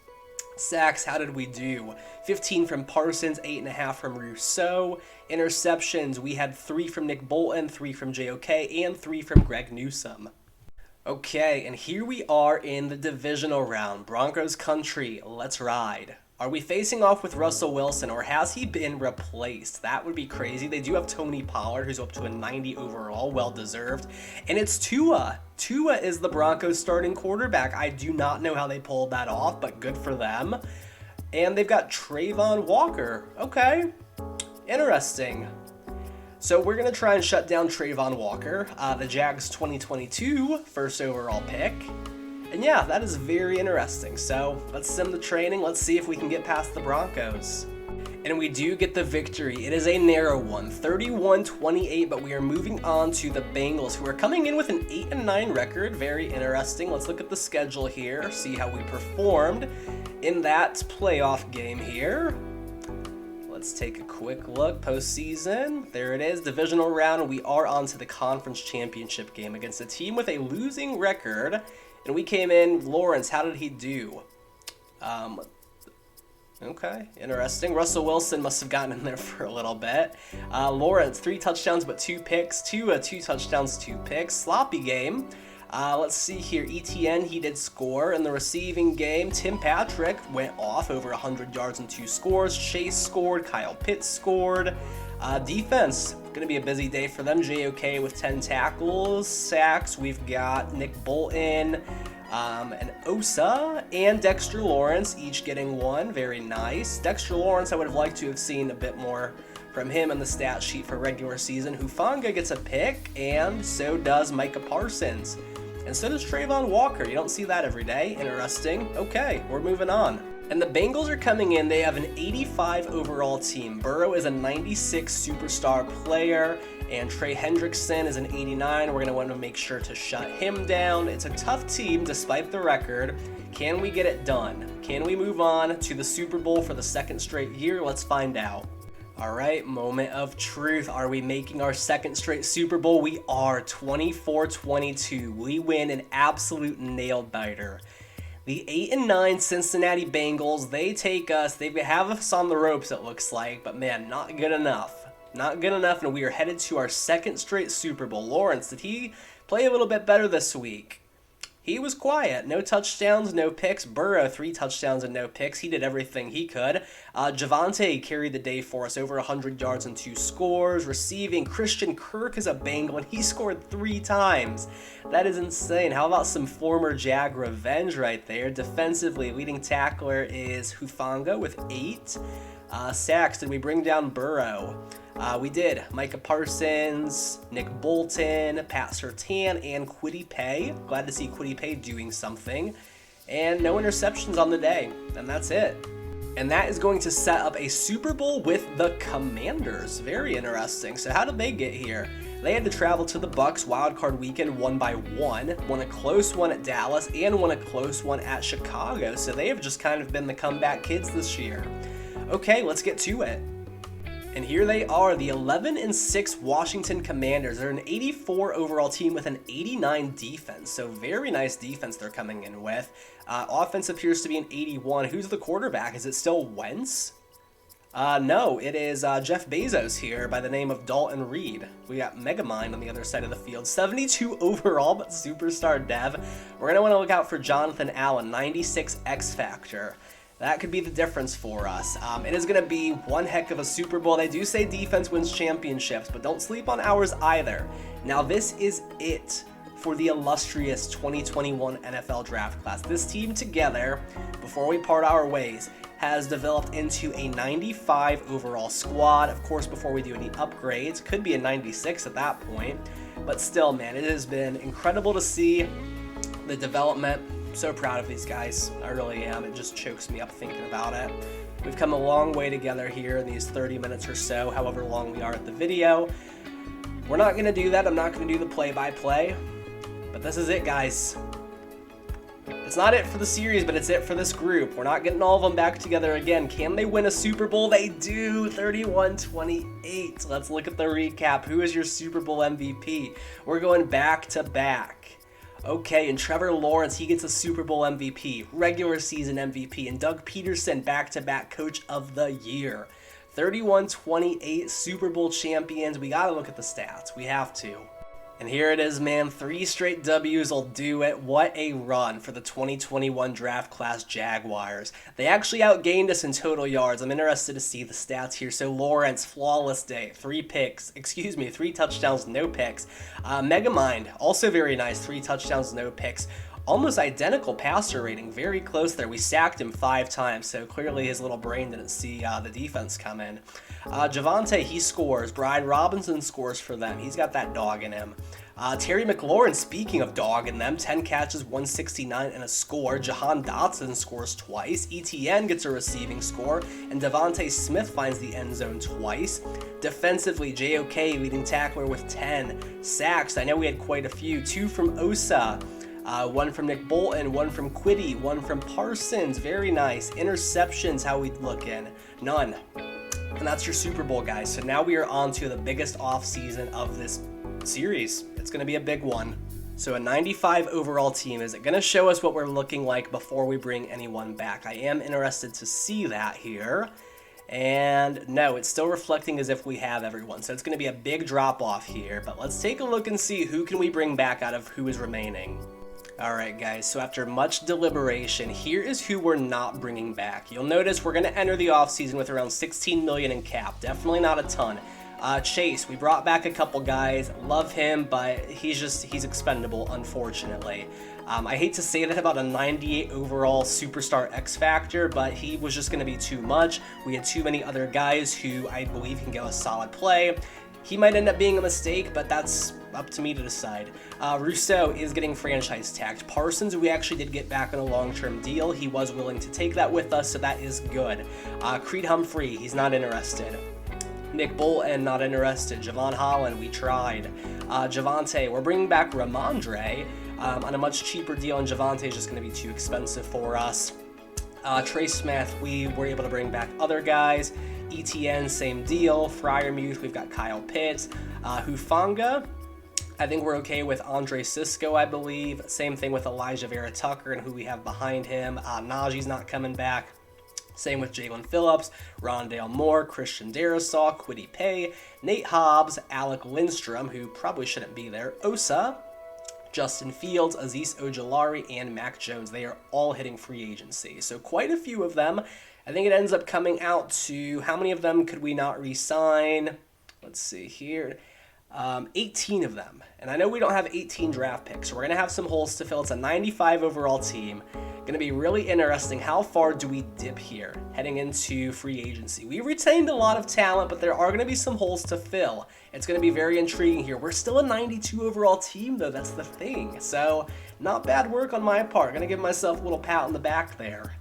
Sacks, how did we do? 15 from Parsons, 8.5 from Rousseau. Interceptions, we had 3 from Nick Bolton, 3 from JOK, and 3 from Greg Newsome. Okay, and here we are in the divisional round. Broncos country, let's ride. Are we facing off with Russell Wilson, or has he been replaced? That would be crazy. They do have Tony Pollard, who's up to a 90 overall, well-deserved. And it's Tua. Tua is the Broncos' starting quarterback. I do not know how they pulled that off, but good for them. And they've got Trayvon Walker. Okay, interesting. So we're going to try and shut down Trayvon Walker, the Jags 2022 first overall pick. And yeah, that is very interesting. So let's sim the training. Let's see if we can get past the Broncos. And we do get the victory. It is a narrow one, 31-28, but we are moving on to the Bengals, who are coming in with an 8-9 record. Very interesting. Let's look at the schedule here, see how we performed in that playoff game here. Let's take a quick look. Postseason, there it is. Divisional round, we are on to the conference championship game against a team with a losing record. And we came in, Lawrence, how did he do? Okay, interesting. Russell Wilson must have gotten in there for a little bit. Lawrence, 3 touchdowns but 2 picks. 2 touchdowns, 2 picks. Sloppy game. Let's see here. ETN, he did score in the receiving game. Tim Patrick went off over 100 yards and 2 scores. Chase scored. Kyle Pitts scored. Defense, going to be a busy day for them. JOK with 10 tackles. Sacks, we've got Nick Bolton, and Osa, and Dexter Lawrence, each getting 1. Very nice. Dexter Lawrence, I would have liked to have seen a bit more from him in the stat sheet for regular season. Hufanga gets a pick, and so does Micah Parsons. And so does Trayvon Walker. You don't see that every day. Interesting. Okay, we're moving on. And the Bengals are coming in. They have an 85 overall team. Burrow is a 96 superstar player, and Trey Hendrickson is an 89. We're going to want to make sure to shut him down. It's a tough team despite the record. Can we get it done? Can we move on to the Super Bowl for the 2nd straight year? Let's find out. All right, moment of truth. Are we making our 2nd straight Super Bowl? We are. 24-22. We win an absolute nail-biter. The 8-9 Cincinnati Bengals, they take us, they have us on the ropes, it looks like, but man, not good enough. Not good enough, and we are headed to our 2nd straight Super Bowl. Lawrence, did he play a little bit better this week? He was quiet. No touchdowns, no picks. Burrow, 3 touchdowns and no picks. He did everything he could. Javonte carried the day for us, over 100 yards and 2 scores. Receiving, Christian Kirk is a Bengal, and he scored 3 times. That is insane. How about some former Jag revenge right there? Defensively, leading tackler is Hufanga with 8. Sacks, did we bring down Burrow? We did. Micah Parsons, Nick Bolton, Pat Surtain, and Kwity Paye. Glad to see Kwity Paye doing something. And no interceptions on the day. And that's it. And that is going to set up a Super Bowl with the Commanders. Very interesting. So how did they get here? They had to travel to the Bucs wildcard weekend 1 by 1, won a close one at Dallas, and won a close one at Chicago. So they have just kind of been the comeback kids this year. Okay, let's get to it. And here they are, the 11-6 Washington Commanders. They're an 84 overall team with an 89 defense. So very nice defense they're coming in with. Offense appears to be an 81. Who's the quarterback? Is it still Wentz? No, it is Jeff Bezos here by the name of Dalton Reed. We got Megamind on the other side of the field. 72 overall, but superstar dev. We're going to want to look out for Jonathan Allen, 96 X Factor. That could be the difference for us. It is going to be one heck of a Super Bowl. They do say defense wins championships, but don't sleep on ours either. Now this is it for the illustrious 2021 NFL draft class. This team together, before we part our ways, has developed into a 95 overall squad. Of course, before we do any upgrades, could be a 96 at that point. But still, man, it has been incredible to see the development. I'm so proud of these guys. I really am. It just chokes me up thinking about it. We've come a long way together here in these 30 minutes or so, however long we are at the video. We're not going to do that. I'm not going to do the play-by-play. But this is it, guys. It's not it for the series, but it's it for this group. We're not getting all of them back together again. Can they win a Super Bowl? They do. 31-28. Let's look at the recap. Who is your Super Bowl MVP? We're going back to back. Okay, and Trevor Lawrence, he gets a Super Bowl MVP, regular season MVP, and Doug Peterson, back-to-back Coach of the Year. 31-28 Super Bowl champions. We got to look at the stats. We have to. And here it is, man. 3 straight W's will do it. What a run for the 2021 draft class Jaguars. They actually outgained us in total yards. I'm interested to see the stats here. So Lawrence, flawless day. 3 touchdowns, no picks. Megamind, also very nice. 3 touchdowns, no picks. Almost identical passer rating, very close there. We sacked him 5 times, so clearly his little brain didn't see the defense come in. Javonte, he scores. Brian Robinson scores for them. He's got that dog in him. Terry McLaurin, speaking of dog in them, 10 catches, 169 and a score. Jahan Dotson scores twice. ETN gets a receiving score, and Devontae Smith finds the end zone twice. Defensively, JOK, leading tackler with 10 sacks. I know we had quite a few. 2 from Osa. 1 from Nick Bolton, 1 from Quiddy, 1 from Parsons. Very nice. Interceptions, how we looking? None. And that's your Super Bowl, guys. So now we are on to the biggest offseason of this series. It's going to be a big one. So a 95 overall team, is it going to show us what we're looking like before we bring anyone back? I am interested to see that here. And no, it's still reflecting as if we have everyone. So it's going to be a big drop off here. But let's take a look and see who can we bring back out of who is remaining. Alright guys, so after much deliberation, here is who we're not bringing back. You'll notice we're going to enter the offseason with around $16 million in cap. Definitely not a ton. Chase, we brought back a couple guys. Love him, but he's expendable, unfortunately. I hate to say that about a 98 overall superstar X Factor, but he was just going to be too much. We had too many other guys who I believe can go a solid play. He might end up being a mistake, but that's up to me to decide. Rousseau is getting franchise tagged. Parsons, we actually did get back on a long-term deal. He was willing to take that with us, so that is good. Creed Humphrey, he's not interested. Nick Bolton, not interested. Javon Holland, we tried. Javonte, we're bringing back Ramondre on a much cheaper deal, and Javonte is just going to be too expensive for us. Trey Smith, we were able to bring back other guys. ETN, same deal. Freiermuth, we've got Kyle Pitts. Hufanga, I think we're okay with Andre Sisco, I believe. Same thing with Elijah Vera Tucker and who we have behind him. Najee's not coming back. Same with Jalen Phillips, Rondale Moore, Christian Darrisaw, Kwity Paye, Nate Hobbs, Alec Lindstrom, who probably shouldn't be there, Osa, Justin Fields, Azeez Ojulari, and Mac Jones. They are all hitting free agency. So quite a few of them. I think it ends up coming out to, how many of them could we not re-sign? Let's see here. 18 of them. And I know we don't have 18 draft picks, so we're going to have some holes to fill. It's a 95 overall team. Going to be really interesting. How far do we dip here heading into free agency? We retained a lot of talent, but there are going to be some holes to fill. It's going to be very intriguing here. We're still a 92 overall team, though. That's the thing. So not bad work on my part. Going to give myself a little pat on the back there.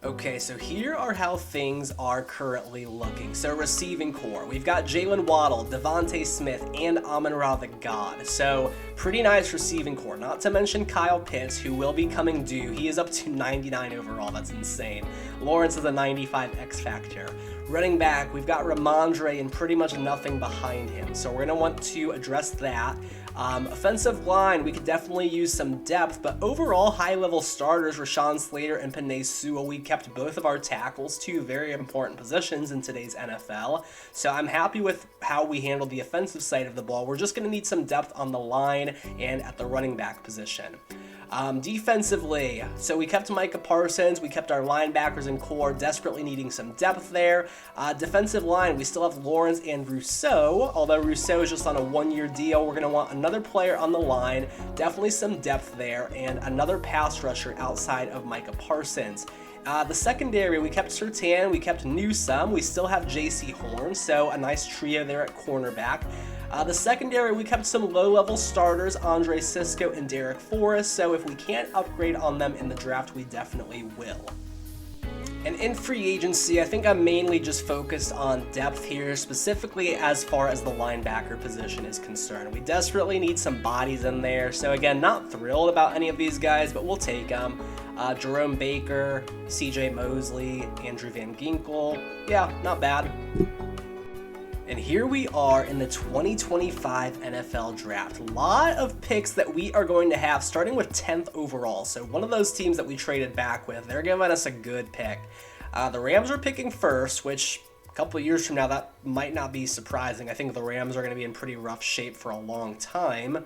Okay, so here are how things are currently looking. So receiving core, we've got Jalen Waddle, Devontae Smith, and Amon-Ra the God. So pretty nice receiving core. Not to mention Kyle Pitts, who will be coming due. He is up to 99 overall. That's insane. Lawrence is a 95 X Factor. Running back, we've got Ramondre and pretty much nothing behind him. So we're going to want to address that. Offensive line, we could definitely use some depth, but overall high-level starters, Rashawn Slater and Penei Sewell, we kept both of our tackles, 2 very important positions in today's NFL. So I'm happy with how we handled the offensive side of the ball. We're just going to need some depth on the line and at the running back position. Defensively, so we kept Micah Parsons, we kept our linebackers and core, desperately needing some depth there. Defensive line, we still have Lawrence and Rousseau, although Rousseau is just on a one-year deal. We're going to want another player on the line, definitely some depth there, and another pass rusher outside of Micah Parsons. The secondary, we kept Surtain, we kept Newsome, we still have J.C. Horn, so a nice trio there at cornerback. The secondary, we kept some low-level starters, Andre Cisco and Derek Forrest, so if we can't upgrade on them in the draft, we definitely will. And in free agency, I think I'm mainly just focused on depth here, specifically as far as the linebacker position is concerned. We desperately need some bodies in there, so again, not thrilled about any of these guys, but we'll take them. Jerome Baker, CJ Mosley, Andrew Van Ginkel, yeah, not bad. And here we are in the 2025 NFL Draft. A lot of picks that we are going to have, starting with 10th overall. So one of those teams that we traded back with, they're giving us a good pick. The Rams are picking first, which a couple of years from now, that might not be surprising. I think the Rams are going to be in pretty rough shape for a long time,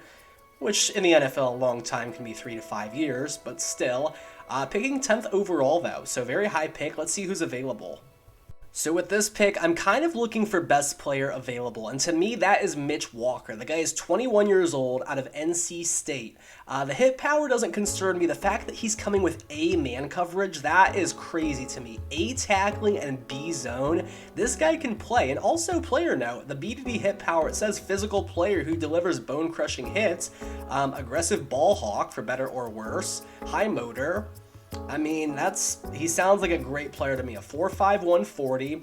which in the NFL, a long time can be 3 to 5 years, but still. Picking 10th overall, though, so very high pick. Let's see who's available. So with this pick, I'm kind of looking for best player available, and to me, that is Mitch Walker. The guy is 21 years old, out of NC State. The hit power doesn't concern me. The fact that he's coming with A man coverage, that is crazy to me. A tackling and B zone, this guy can play. And also, player note, the B to D hit power, it says physical player who delivers bone-crushing hits, aggressive ball hawk, for better or worse, high motor. I mean, he sounds like a great player to me. A 4.5, 140.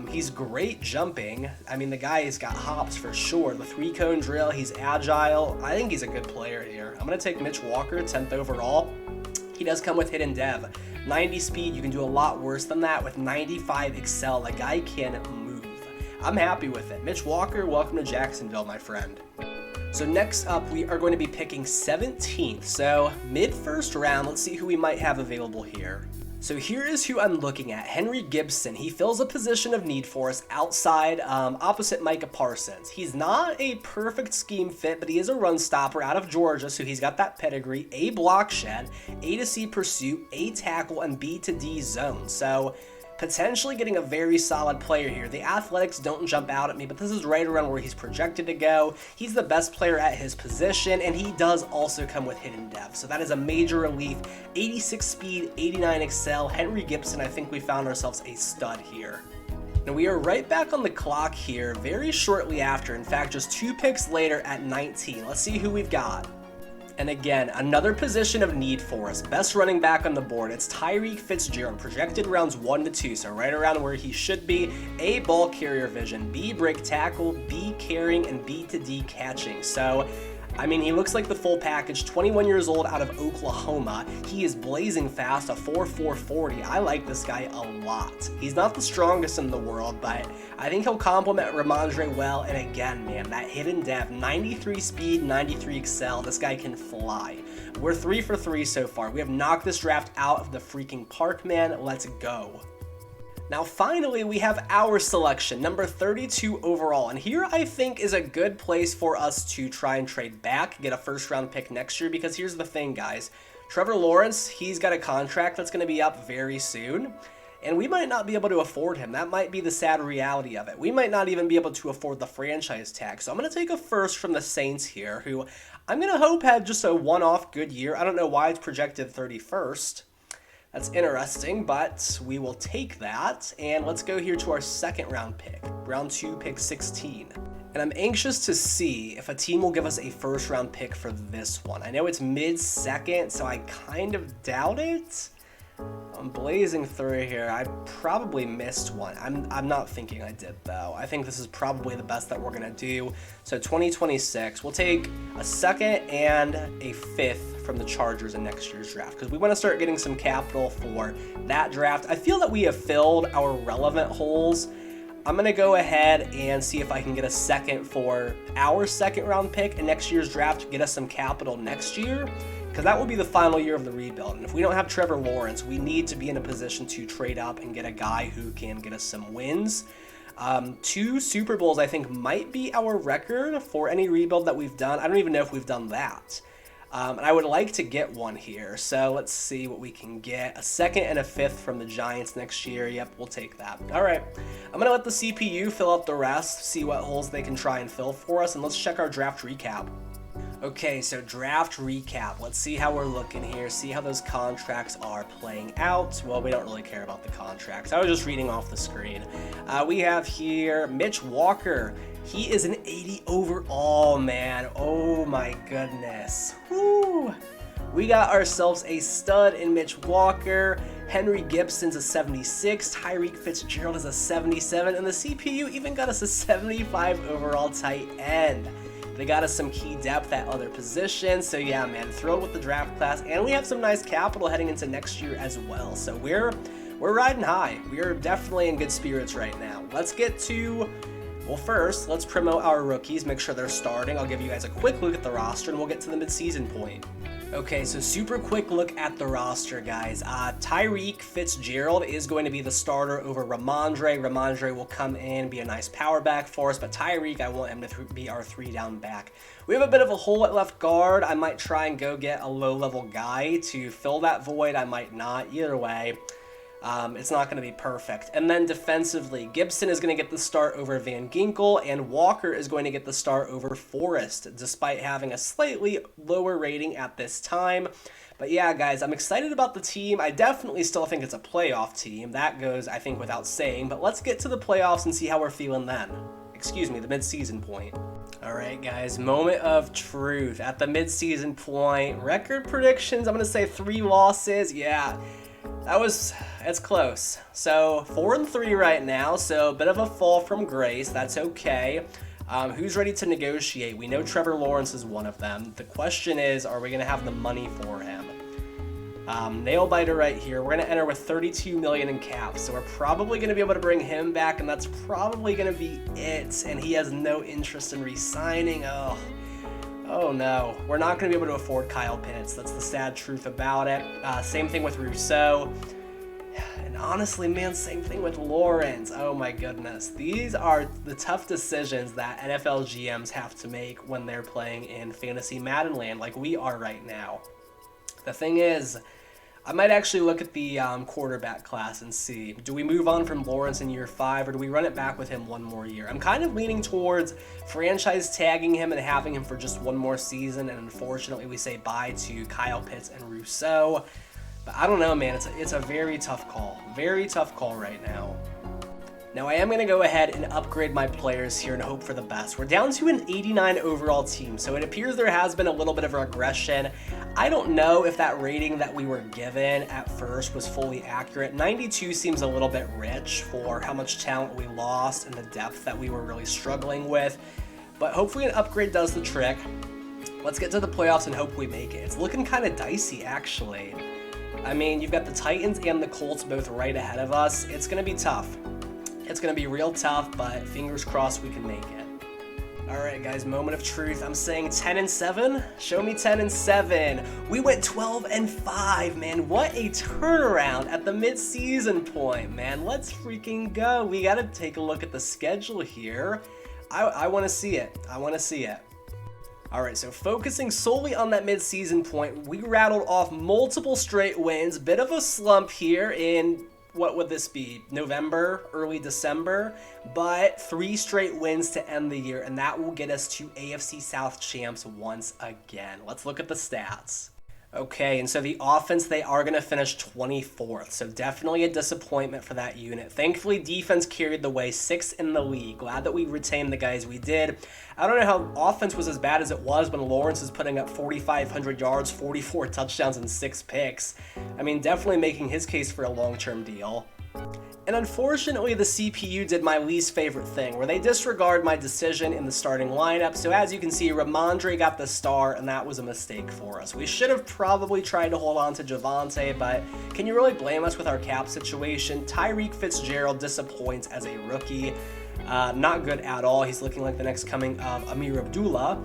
He's great jumping. I mean, the guy has got hops for sure. The 3-cone drill, he's agile. I think he's a good player here. I'm going to take Mitch Walker, 10th overall. He does come with hidden dev. 90 speed, you can do a lot worse than that. With 95 excel, the guy can move. I'm happy with it. Mitch Walker, welcome to Jacksonville, my friend. So next up, we are going to be picking 17th. So mid-first round, let's see who we might have available here. So here is who I'm looking at, Henry Gibson. He fills a position of need for us outside, opposite Micah Parsons. He's not a perfect scheme fit, but he is a run stopper out of Georgia, so he's got that pedigree, A block shed, A to C pursuit, A tackle, and B to D zone. So potentially getting a very solid player here. The athletics don't jump out at me, but this is right around where he's projected to go. He's the best player at his position, and he does also come with hidden depth, so that is a major relief. 86 speed, 89 excel. Henry Gibson, I think we found ourselves a stud here. Now we are right back on the clock here very shortly after. In fact, just 2 picks later at 19. Let's see who we've got. And again, another position of need for us. Best running back on the board. It's Tyreek Fitzgerald, projected rounds 1 to 2, so right around where he should be. A, ball carrier vision, B, break tackle, B, carrying, and B to D, catching. So, I mean, he looks like the full package. 21 years old, out of Oklahoma. He is blazing fast, a 4.4 40. I like this guy a lot. He's not the strongest in the world, but I think he'll complement Ramondre well. And again, man, that hidden depth, 93 speed, 93 excel. This guy can fly. We're 3 for 3 so far. We have knocked this draft out of the freaking park, man. Let's go. Now finally, we have our selection, number 32 overall, and here I think is a good place for us to try and trade back, get a first round pick next year, because here's the thing, guys. Trevor Lawrence, he's got a contract that's going to be up very soon, and we might not be able to afford him. That might be the sad reality of it. We might not even be able to afford the franchise tag, so I'm going to take a first from the Saints here, who I'm going to hope had just a one-off good year. I don't know why it's projected 31st. That's interesting, but we will take that. And let's go here to our second round pick, round 2, pick 16. And I'm anxious to see if a team will give us a first round pick for this one. I know it's mid-second, so I kind of doubt it. I'm blazing through here. I probably missed one. I'm not thinking I did, though. I think this is probably the best that we're going to do. So 2026, we'll take a second and a fifth from the Chargers in next year's draft, because we want to start getting some capital for that draft. I feel that we have filled our relevant holes. I'm going to go ahead and see if I can get a second for our second round pick in next year's draft to get us some capital next year, because that will be the final year of the rebuild. And if we don't have Trevor Lawrence, we need to be in a position to trade up and get a guy who can get us some wins. 2 Super Bowls, I think, might be our record for any rebuild that we've done. I don't even know if we've done that. And I would like to get one here. So let's see what we can get. A second and a fifth from the Giants next year. Yep, we'll take that. All right. I'm going to let the CPU fill up the rest, see what holes they can try and fill for us, and let's check our draft recap. Okay, so draft recap. Let's see how we're looking here. See how those contracts are playing out. Well, we don't really care about the contracts. I was just reading off the screen. We have here Mitch Walker. He is an 80 overall, man. Oh my goodness. Woo. We got ourselves a stud in Mitch Walker. Henry Gibson's a 76. Tyreek Fitzgerald is a 77. And the CPU even got us a 75 overall tight end. They got us some key depth at other positions. So yeah, man, thrilled with the draft class. And we have some nice capital heading into next year as well. So we're riding high. We're definitely in good spirits right now. Let's get to, well, first, let's promote our rookies, make sure they're starting. I'll give you guys a quick look at the roster and we'll get to the midseason point. Okay, so super quick look at the roster, guys. Tyreek Fitzgerald is going to be the starter over Ramondre. Ramondre will come in, be a nice power back for us, but Tyreek, I want him to be our 3-down back. We have a bit of a hole at left guard. I might try and go get a low-level guy to fill that void. I might not. Either way, it's not going to be perfect. And then defensively, Gibson is going to get the start over Van Ginkel, and Walker is going to get the start over Forrest, despite having a slightly lower rating at this time. But yeah, guys, I'm excited about the team. I definitely still think it's a playoff team. That goes, I think, without saying. But let's get to the playoffs and see how we're feeling then. Excuse me, the midseason point. All right, guys, moment of truth. At the midseason point, record predictions, I'm going to say 3 losses. Yeah. It's close. So 4-3 right now, so a bit of a fall from grace. That's okay. Who's ready to negotiate? We know Trevor Lawrence is one of them. The question is, are we going to have the money for him? Nail biter right here. We're going to enter with 32 million in cap, so we're probably going to be able to bring him back, and that's probably going to be it. And he has no interest in re-signing. Oh no, we're not going to be able to afford Kyle Pitts. That's the sad truth about it. Same thing with Rousseau. And honestly, man, same thing with Lawrence. Oh my goodness. These are the tough decisions that NFL GMs have to make when they're playing in fantasy Madden land like we are right now. The thing is, I might actually look at the quarterback class and see, do we move on from Lawrence in year 5 or do we run it back with him one more year? I'm kind of leaning towards franchise tagging him and having him for just one more season, and unfortunately we say bye to Kyle Pitts and Rousseau. But I don't know, man, it's a very tough call. Very tough call right now. Now I am going to go ahead and upgrade my players here and hope for the best. We're down to an 89 overall team, so it appears there has been a little bit of regression. I don't know if that rating that we were given at first was fully accurate. 92 seems a little bit rich for how much talent we lost and the depth that we were really struggling with. But hopefully an upgrade does the trick. Let's get to the playoffs and hope we make it. It's looking kind of dicey, actually. I mean, you've got the Titans and the Colts both right ahead of us. It's going to be tough. It's going to be real tough, but fingers crossed we can make it. All right, guys, moment of truth. I'm saying 10-7. Show me 10-7. We went 12-5, man. What a turnaround at the mid-season point, man. Let's freaking go. We got to take a look at the schedule here. I want to see it. I want to see it. All right, so focusing solely on that mid-season point, we rattled off multiple straight wins. Bit of a slump here in, what would this be, November, early December, but 3 straight wins to end the year, and that will get us to AFC South champs once again. Let's look at the stats. Okay, and so the offense, they are going to finish 24th, so definitely a disappointment for that unit. Thankfully, defense carried the way, 6th in the league. Glad that we retained the guys we did. I don't know how offense was as bad as it was when Lawrence is putting up 4,500 yards, 44 touchdowns, and 6 picks. I mean, definitely making his case for a long-term deal. And unfortunately, the CPU did my least favorite thing, where they disregard my decision in the starting lineup. So as you can see, Ramondre got the start, and that was a mistake for us. We should have probably tried to hold on to Javonte, but can you really blame us with our cap situation? Tyreek Fitzgerald disappoints as a rookie. Not good at all. He's looking like the next coming of Amir Abdullah.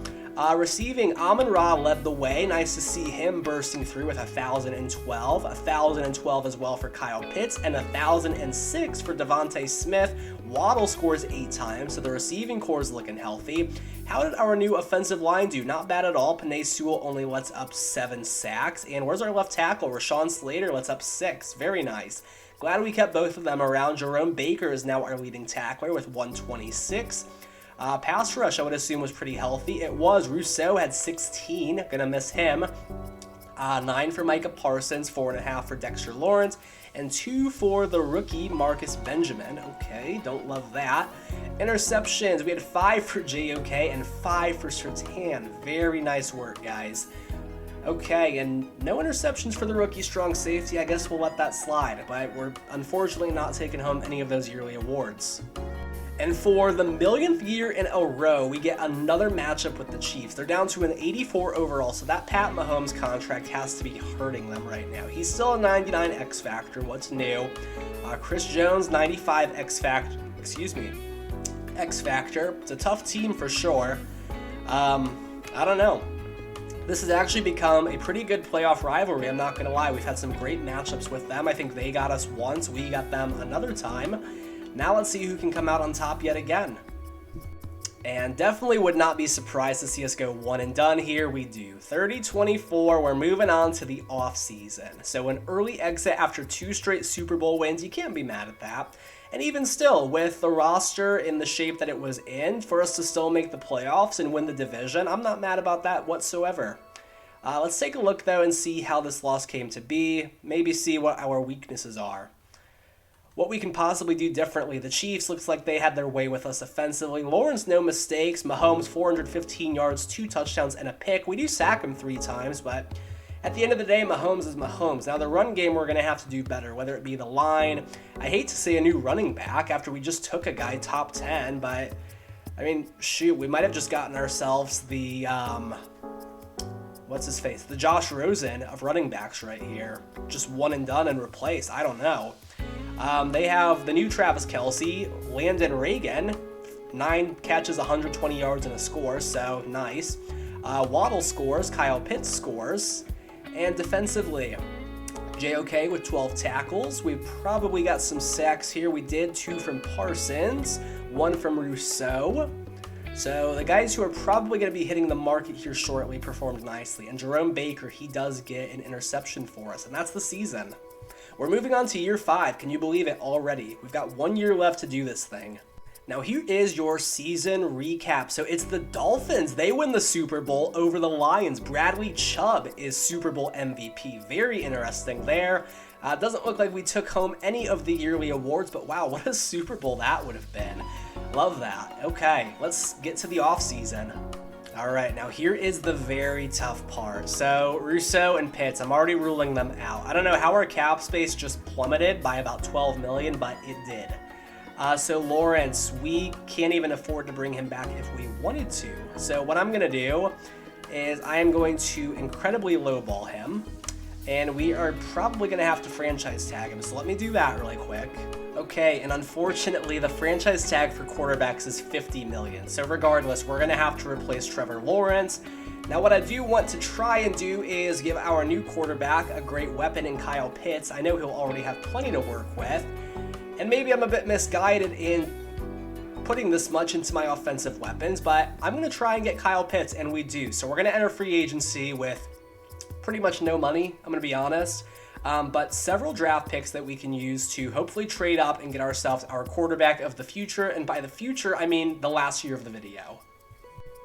Receiving, Amon-Ra led the way. Nice to see him bursting through with 1,012. 1,012 as well for Kyle Pitts, and 1,006 for Devontae Smith. Waddle scores 8 times, so the receiving core is looking healthy. How did our new offensive line do? Not bad at all. Penei Sewell only lets up 7 sacks. And where's our left tackle? Rashawn Slater lets up 6. Very nice. Glad we kept both of them around. Jerome Baker is now our leading tackler with 126. Pass rush, I would assume, was pretty healthy. It was. Rousseau had 16. Gonna miss him. 9 for Micah Parsons, 4.5 for Dexter Lawrence, and 2 for the rookie Marcus Benjamin. Okay, don't love that. Interceptions, we had 5 for JOK and 5 for Surtain. Very nice work, guys. Okay, and no interceptions for the rookie strong safety. I guess we'll let that slide, but we're unfortunately not taking home any of those yearly awards. And for the millionth year in a row, we get another matchup with the Chiefs. They're down to an 84 overall, so that Pat Mahomes contract has to be hurting them right now. He's still a 99 X Factor. What's new? Chris Jones, 95 X Factor. X Factor. It's a tough team for sure. I don't know. This has actually become a pretty good playoff rivalry, I'm not going to lie. We've had some great matchups with them. I think they got us once, we got them another time. Now let's see who can come out on top yet again. And definitely would not be surprised to see us go one and done here. We do 30-24. We're moving on to the off season. So an early exit after 2 straight Super Bowl wins. You can't be mad at that. And even still, with the roster in the shape that it was in, for us to still make the playoffs and win the division, I'm not mad about that whatsoever. Let's take a look though and see how this loss came to be. Maybe see what our weaknesses are. What we can possibly do differently. The Chiefs looks like they had their way with us offensively. Lawrence, no mistakes. Mahomes, 415 yards, 2 touchdowns, and a pick. We do sack him 3 times, but at the end of the day, Mahomes is Mahomes. Now, the run game, we're going to have to do better, whether it be the line. I hate to say a new running back after we just took a guy top 10, but, I mean, shoot, we might have just gotten ourselves the, what's his face? The Josh Rosen of running backs right here. Just one and done and replaced. I don't know. They have the new Travis Kelce, Landon Reagan, 9 catches, 120 yards, and a score, so nice. Waddle scores, Kyle Pitts scores, and defensively, JOK with 12 tackles. We probably got some sacks here. We did 2 from Parsons, 1 from Rousseau. So the guys who are probably going to be hitting the market here shortly performed nicely. And Jerome Baker, he does get an interception for us, and that's the season. We're moving on to year 5. Can you believe it already? We've got 1 year left to do this thing. Now here is your season recap. So it's the Dolphins. They win the Super Bowl over the Lions. Bradley Chubb is Super Bowl MVP. Very interesting there. Doesn't look like we took home any of the yearly awards, but wow, what a Super Bowl that would have been. Love that. Okay, let's get to the offseason. All right, now here is the very tough part. So Rousseau and Pitts, I'm already ruling them out. I don't know how our cap space just plummeted by about 12 million, but it did. So Lawrence, we can't even afford to bring him back if we wanted to. So what I'm gonna do is I am going to incredibly lowball him, and we are probably gonna have to franchise tag him. So let me do that really quick. Okay, and unfortunately, the franchise tag for quarterbacks is 50 million. So regardless, we're gonna have to replace Trevor Lawrence. Now, what I do want to try and do is give our new quarterback a great weapon in Kyle Pitts. I know he'll already have plenty to work with. And maybe I'm a bit misguided in putting this much into my offensive weapons, but I'm gonna try and get Kyle Pitts, and we do. So we're gonna enter free agency with pretty much no money, I'm gonna be honest. But several draft picks that we can use to hopefully trade up and get ourselves our quarterback of the future. And by the future, I mean the last year of the video.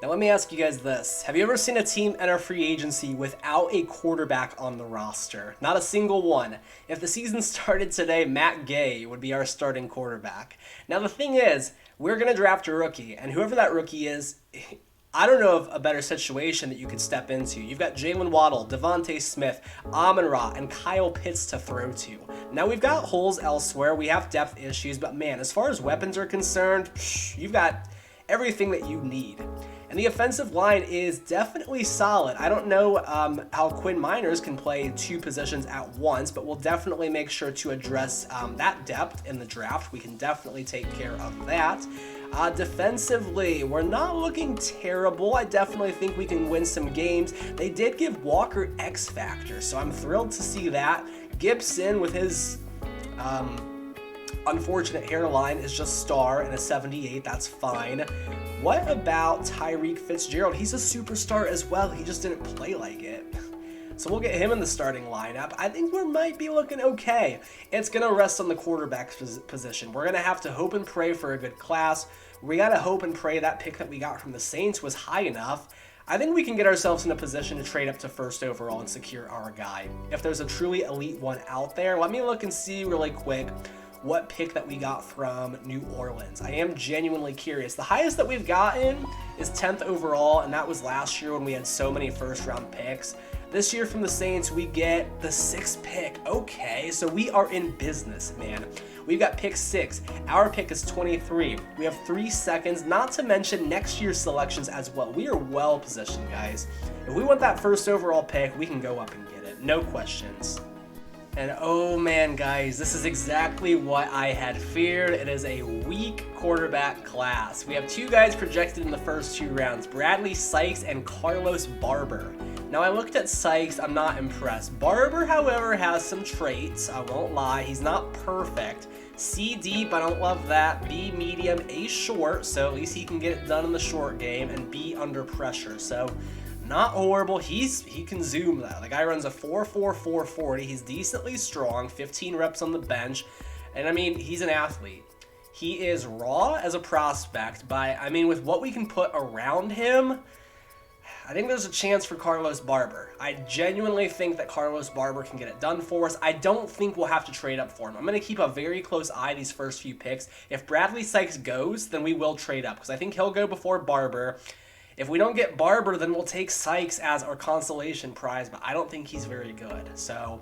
Now let me ask you guys this. Have you ever seen a team enter free agency without a quarterback on the roster? Not a single one. If the season started today, Matt Gay would be our starting quarterback. Now the thing is, we're going to draft a rookie, and whoever that rookie is, I don't know of a better situation that you could step into. You've got Jalen Waddle, Devontae Smith, Amon-Ra, and Kyle Pitts to throw to. Now, we've got holes elsewhere. We have depth issues, but man, as far as weapons are concerned, you've got everything that you need. And the offensive line is definitely solid. I don't know how Quinn Miners can play 2 positions at once, but we'll definitely make sure to address that depth in the draft. We can definitely take care of that. Defensively, we're not looking terrible. I definitely think we can win some games. They did give Walker X Factor, so I'm thrilled to see that. Gibson, with his unfortunate hairline, is just star and a 78. That's fine. What about Tyreek Fitzgerald? He's a superstar as well. He just didn't play like it. So we'll get him in the starting lineup. I think we might be looking okay. It's going to rest on the quarterback position. We're going to have to hope and pray for a good class. We got to hope and pray that pick that we got from the Saints was high enough. I think we can get ourselves in a position to trade up to first overall and secure our guy. If there's a truly elite one out there, let me look and see really quick what pick that we got from New Orleans. I am genuinely curious. The highest that we've gotten is 10th overall, and that was last year when we had so many first-round picks. This year from the Saints, we get the 6th pick. Okay, so we are in business, man. We've got pick 6. Our pick is 23. We have 3 seconds, not to mention next year's selections as well. We are well positioned, guys. If we want that first overall pick, we can go up and get it. No questions. And oh man, guys, this is exactly what I had feared. It is a weak quarterback class. We have 2 guys projected in the first 2 rounds, Bradley Sykes and Carlos Barber. Now, I looked at Sykes, I'm not impressed. Barber, however, has some traits. I won't lie, he's not perfect. C deep, I don't love that. B medium, A short, so at least he can get it done in the short game, and B under pressure. So not horrible. He can zoom that. The guy runs a 4.44 40. He's decently strong, 15 reps on the bench. And I mean, he's an athlete. He is raw as a prospect, but I mean, with what we can put around him, I think there's a chance for Carlos Barber. I genuinely think that Carlos Barber can get it done for us. I don't think we'll have to trade up for him. I'm going to keep a very close eye these first few picks. If Bradley Sykes goes, then we will trade up, because I think he'll go before Barber. If we don't get Barber, then we'll take Sykes as our consolation prize, but I don't think he's very good. So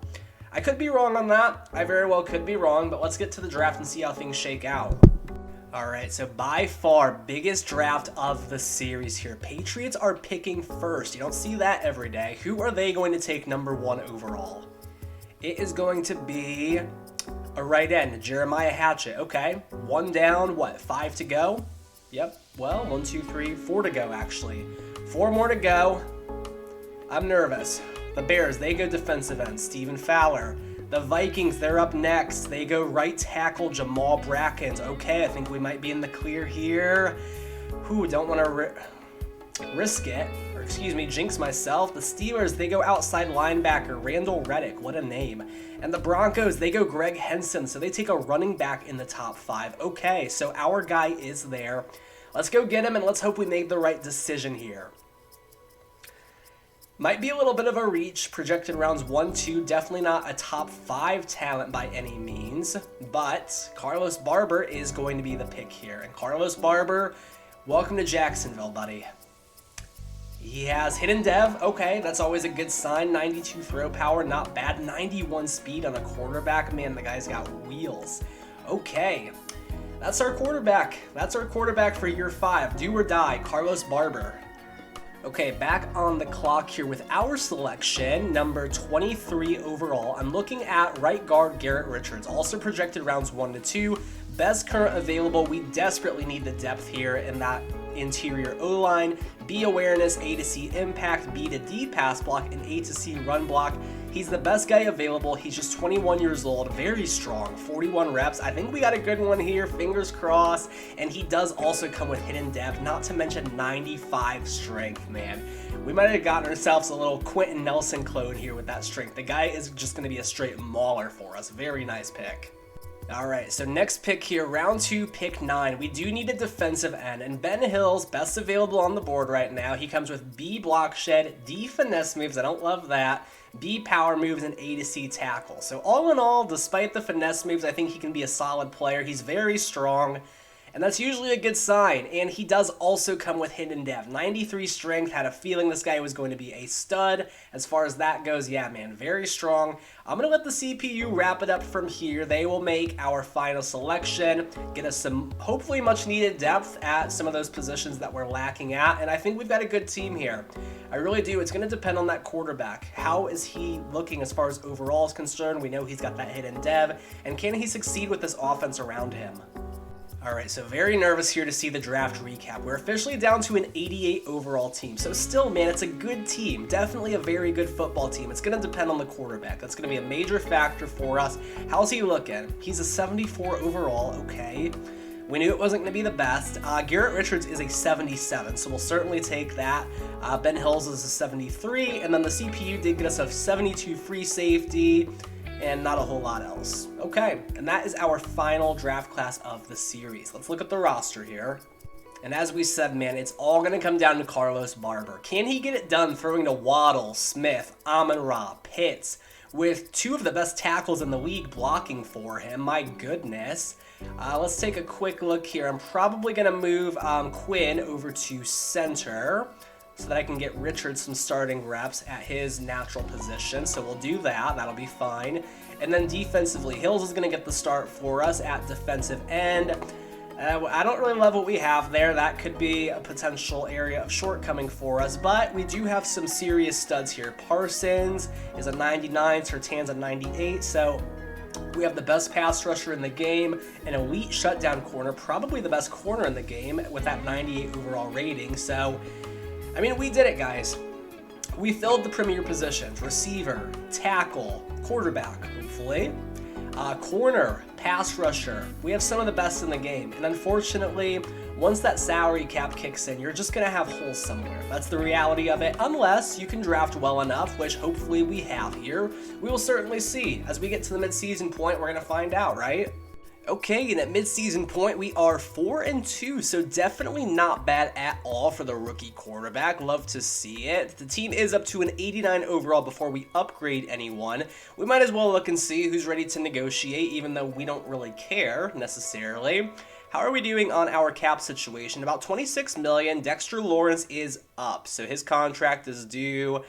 I could be wrong on that. I very well could be wrong, but let's get to the draft and see how things shake out. All right, so by far, biggest draft of the series here. Patriots are picking first. You don't see that every day. Who are they going to take number 1 overall? It is going to be a right end, Jeremiah Hatchett. Okay, 1 down, 5 to go? Yep, well, 1, 2, 3, 4 to go, actually. 4 more to go. I'm nervous. The Bears, they go defensive end, Stephen Fowler. The Vikings, they're up next. They go right tackle, Jamal Brackens. Okay, I think we might be in the clear here. Who don't want to risk it, or excuse me, jinx myself. The Steelers, they go outside linebacker, Randall Reddick. What a name. And the Broncos, they go Greg Henson, so they take a running back in the top 5. Okay, so our guy is there. Let's go get him, and let's hope we made the right decision here. Might be a little bit of a reach, projected rounds 1, 2, definitely not a top 5 talent by any means, but Carlos Barber is going to be the pick here. And Carlos Barber, welcome to Jacksonville, buddy. He has hidden dev. Okay, that's always a good sign. 92 throw power, not bad. 91 speed on a quarterback. Man, the guy's got wheels. Okay, that's our quarterback. That's our quarterback for year 5. Do or die, Carlos Barber. Okay, back on the clock here with our selection, number 23 overall. I'm looking at right guard Garrett Richards, also projected rounds 1 to 2. Best current available. We desperately need the depth here in that interior O-line. B awareness, A to C impact, B to D pass block, and A to C run block. He's the best guy available. He's just 21 years old, very strong, 41 reps. I think we got a good one here, fingers crossed. And he does also come with hidden depth, not to mention 95 strength, man. We might have gotten ourselves a little Quentin Nelson clone here with that strength. The guy is just going to be a straight mauler for us. Very nice pick. All right, so next pick here, round 2, pick 9. We do need a defensive end, and Ben Hill's best available on the board right now. He comes with B block shed, D finesse moves, I don't love that, B power moves, and A to C tackle. So all in all, despite the finesse moves, I think he can be a solid player. He's very strong, And that's usually a good sign. And he does also come with hidden dev. 93 strength, had a feeling this guy was going to be a stud. As far as that goes, yeah, man, very strong. I'm going to let the CPU wrap it up from here. They will make our final selection, get us some hopefully much needed depth at some of those positions that we're lacking at. And I think we've got a good team here. I really do. It's going to depend on that quarterback. How is he looking as far as overall is concerned? We know he's got that hidden dev. And can he succeed with this offense around him? Alright, so very nervous here to see the draft recap. We're officially down to an 88 overall team. So still, man, it's a good team. Definitely a very good football team. It's going to depend on the quarterback. That's going to be a major factor for us. How's he looking? He's a 74 overall, okay. We knew it wasn't going to be the best. Garrett Richards is a 77, so we'll certainly take that. Ben Hills is a 73, and then the CPU did get us a 72 free safety, and not a whole lot else. Okay, and that is our final draft class of the series. Let's look at the roster here. And as we said, man, it's all going to come down to Carlos Barber. Can he get it done throwing to Waddle, Smith, Amon-Ra, Pitts, with two of the best tackles in the league blocking for him? My goodness. Let's take a quick look here. I'm probably going to move Quinn over to center so that I can get Richard some starting reps at his natural position. So we'll do that. That'll be fine. And then defensively, Hills is going to get the start for us at defensive end. I don't really love what we have there. That could be a potential area of shortcoming for us, but we do have some serious studs here. Parsons is a 99, Sertan's a 98, so we have the best pass rusher in the game, an elite shutdown corner, probably the best corner in the game with that 98 overall rating. So, I mean, we did it, guys. We filled the premier positions: receiver, tackle, quarterback, hopefully, corner, pass rusher. We have some of the best in the game. And unfortunately, once that salary cap kicks in, you're just going to have holes somewhere. That's the reality of it, unless you can draft well enough, which hopefully we have here. We will certainly see. As we get to the mid-season point, we're going to find out, right? Okay, and at mid-season point, we are 4-2, so definitely not bad at all for the rookie quarterback. Love to see it. The team is up to an 89 overall before we upgrade anyone. We might as well look and see who's ready to negotiate, even though we don't really care, necessarily. How are we doing on our cap situation? About 26 million. Dexter Lawrence is up, so his contract is due.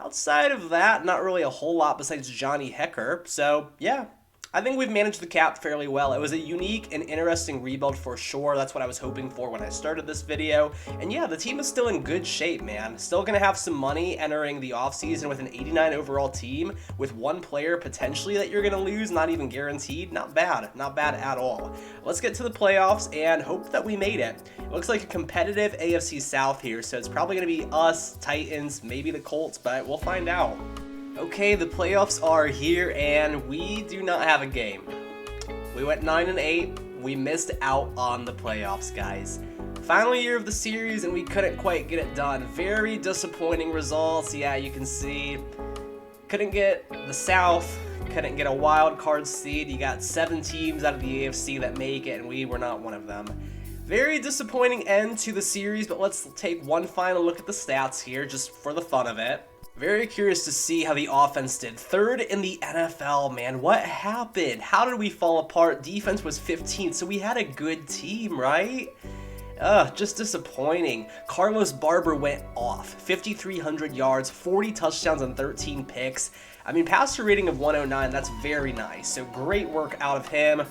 Outside of that, not really a whole lot besides Johnny Hecker, so yeah. I think we've managed the cap fairly well. It was a unique and interesting rebuild for sure. That's what I was hoping for when I started this video. And yeah, the team is still in good shape, man. Still going to have some money entering the offseason with an 89 overall team with one player potentially that you're going to lose, not even guaranteed. Not bad. Not bad at all. Let's get to the playoffs and hope that we made it. It looks like a competitive AFC South here, so it's probably going to be us, Titans, maybe the Colts, but we'll find out. Okay, the playoffs are here, and we do not have a game. We went 9-8. We missed out on the playoffs, guys. Final year of the series, and we couldn't quite get it done. Very disappointing results. Yeah, you can see. Couldn't get the South. Couldn't get a wild card seed. You got 7 teams out of the AFC that make it, and we were not one of them. Very disappointing end to the series, but let's take one final look at the stats here, just for the fun of it. Very curious to see how the offense did. 3rd in the NFL, man. What happened? How did we fall apart? Defense was 15th, so we had a good team, right? Just disappointing. Carlos Barber went off. 5,300 yards, 40 touchdowns, and 13 picks. I mean, passer rating of 109, that's very nice. So great work out of him.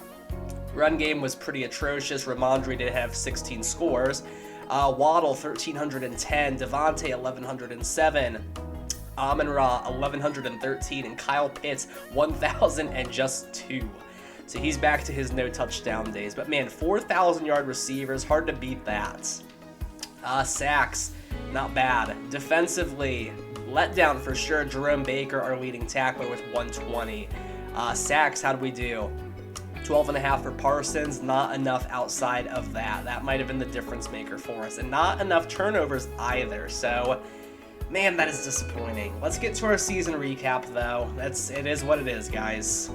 Run game was pretty atrocious. Ramondre did have 16 scores. Waddle, 1,310. Devontae, 1,107. Amon-Ra, 1,113, and Kyle Pitts, 1,002. So he's back to his no touchdown days. But man, 4,000-yard receivers, hard to beat that. Sacks, not bad. Defensively, letdown for sure. Jerome Baker, our leading tackler, with 120. Sacks, how'd we do? 12.5 for Parsons, not enough outside of that. That might have been the difference maker for us. And not enough turnovers either, so man, that is disappointing. Let's get to our season recap, though. It is what it is, guys.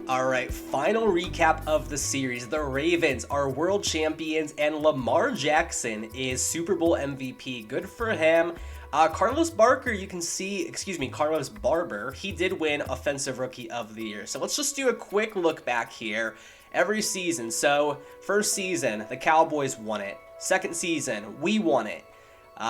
All right, final recap of the series. The Ravens are world champions, and Lamar Jackson is Super Bowl MVP. Good for him. Carlos Barber, he did win Offensive Rookie of the Year. So let's just do a quick look back here every season. So first season, the Cowboys won it. Second season, we won it.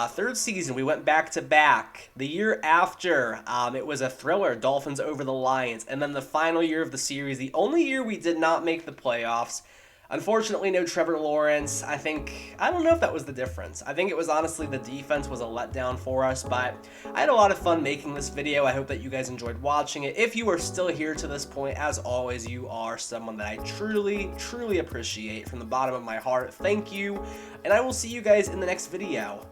Third season, we went back to back. The year after, it was a thriller, Dolphins over the Lions. And then the final year of the series, the only year we did not make the playoffs. Unfortunately, no Trevor Lawrence. I don't know if that was the difference. I think it was honestly the defense was a letdown for us, but I had a lot of fun making this video. I hope that you guys enjoyed watching it. If you are still here to this point, as always, you are someone that I truly, truly appreciate from the bottom of my heart. Thank you, and I will see you guys in the next video.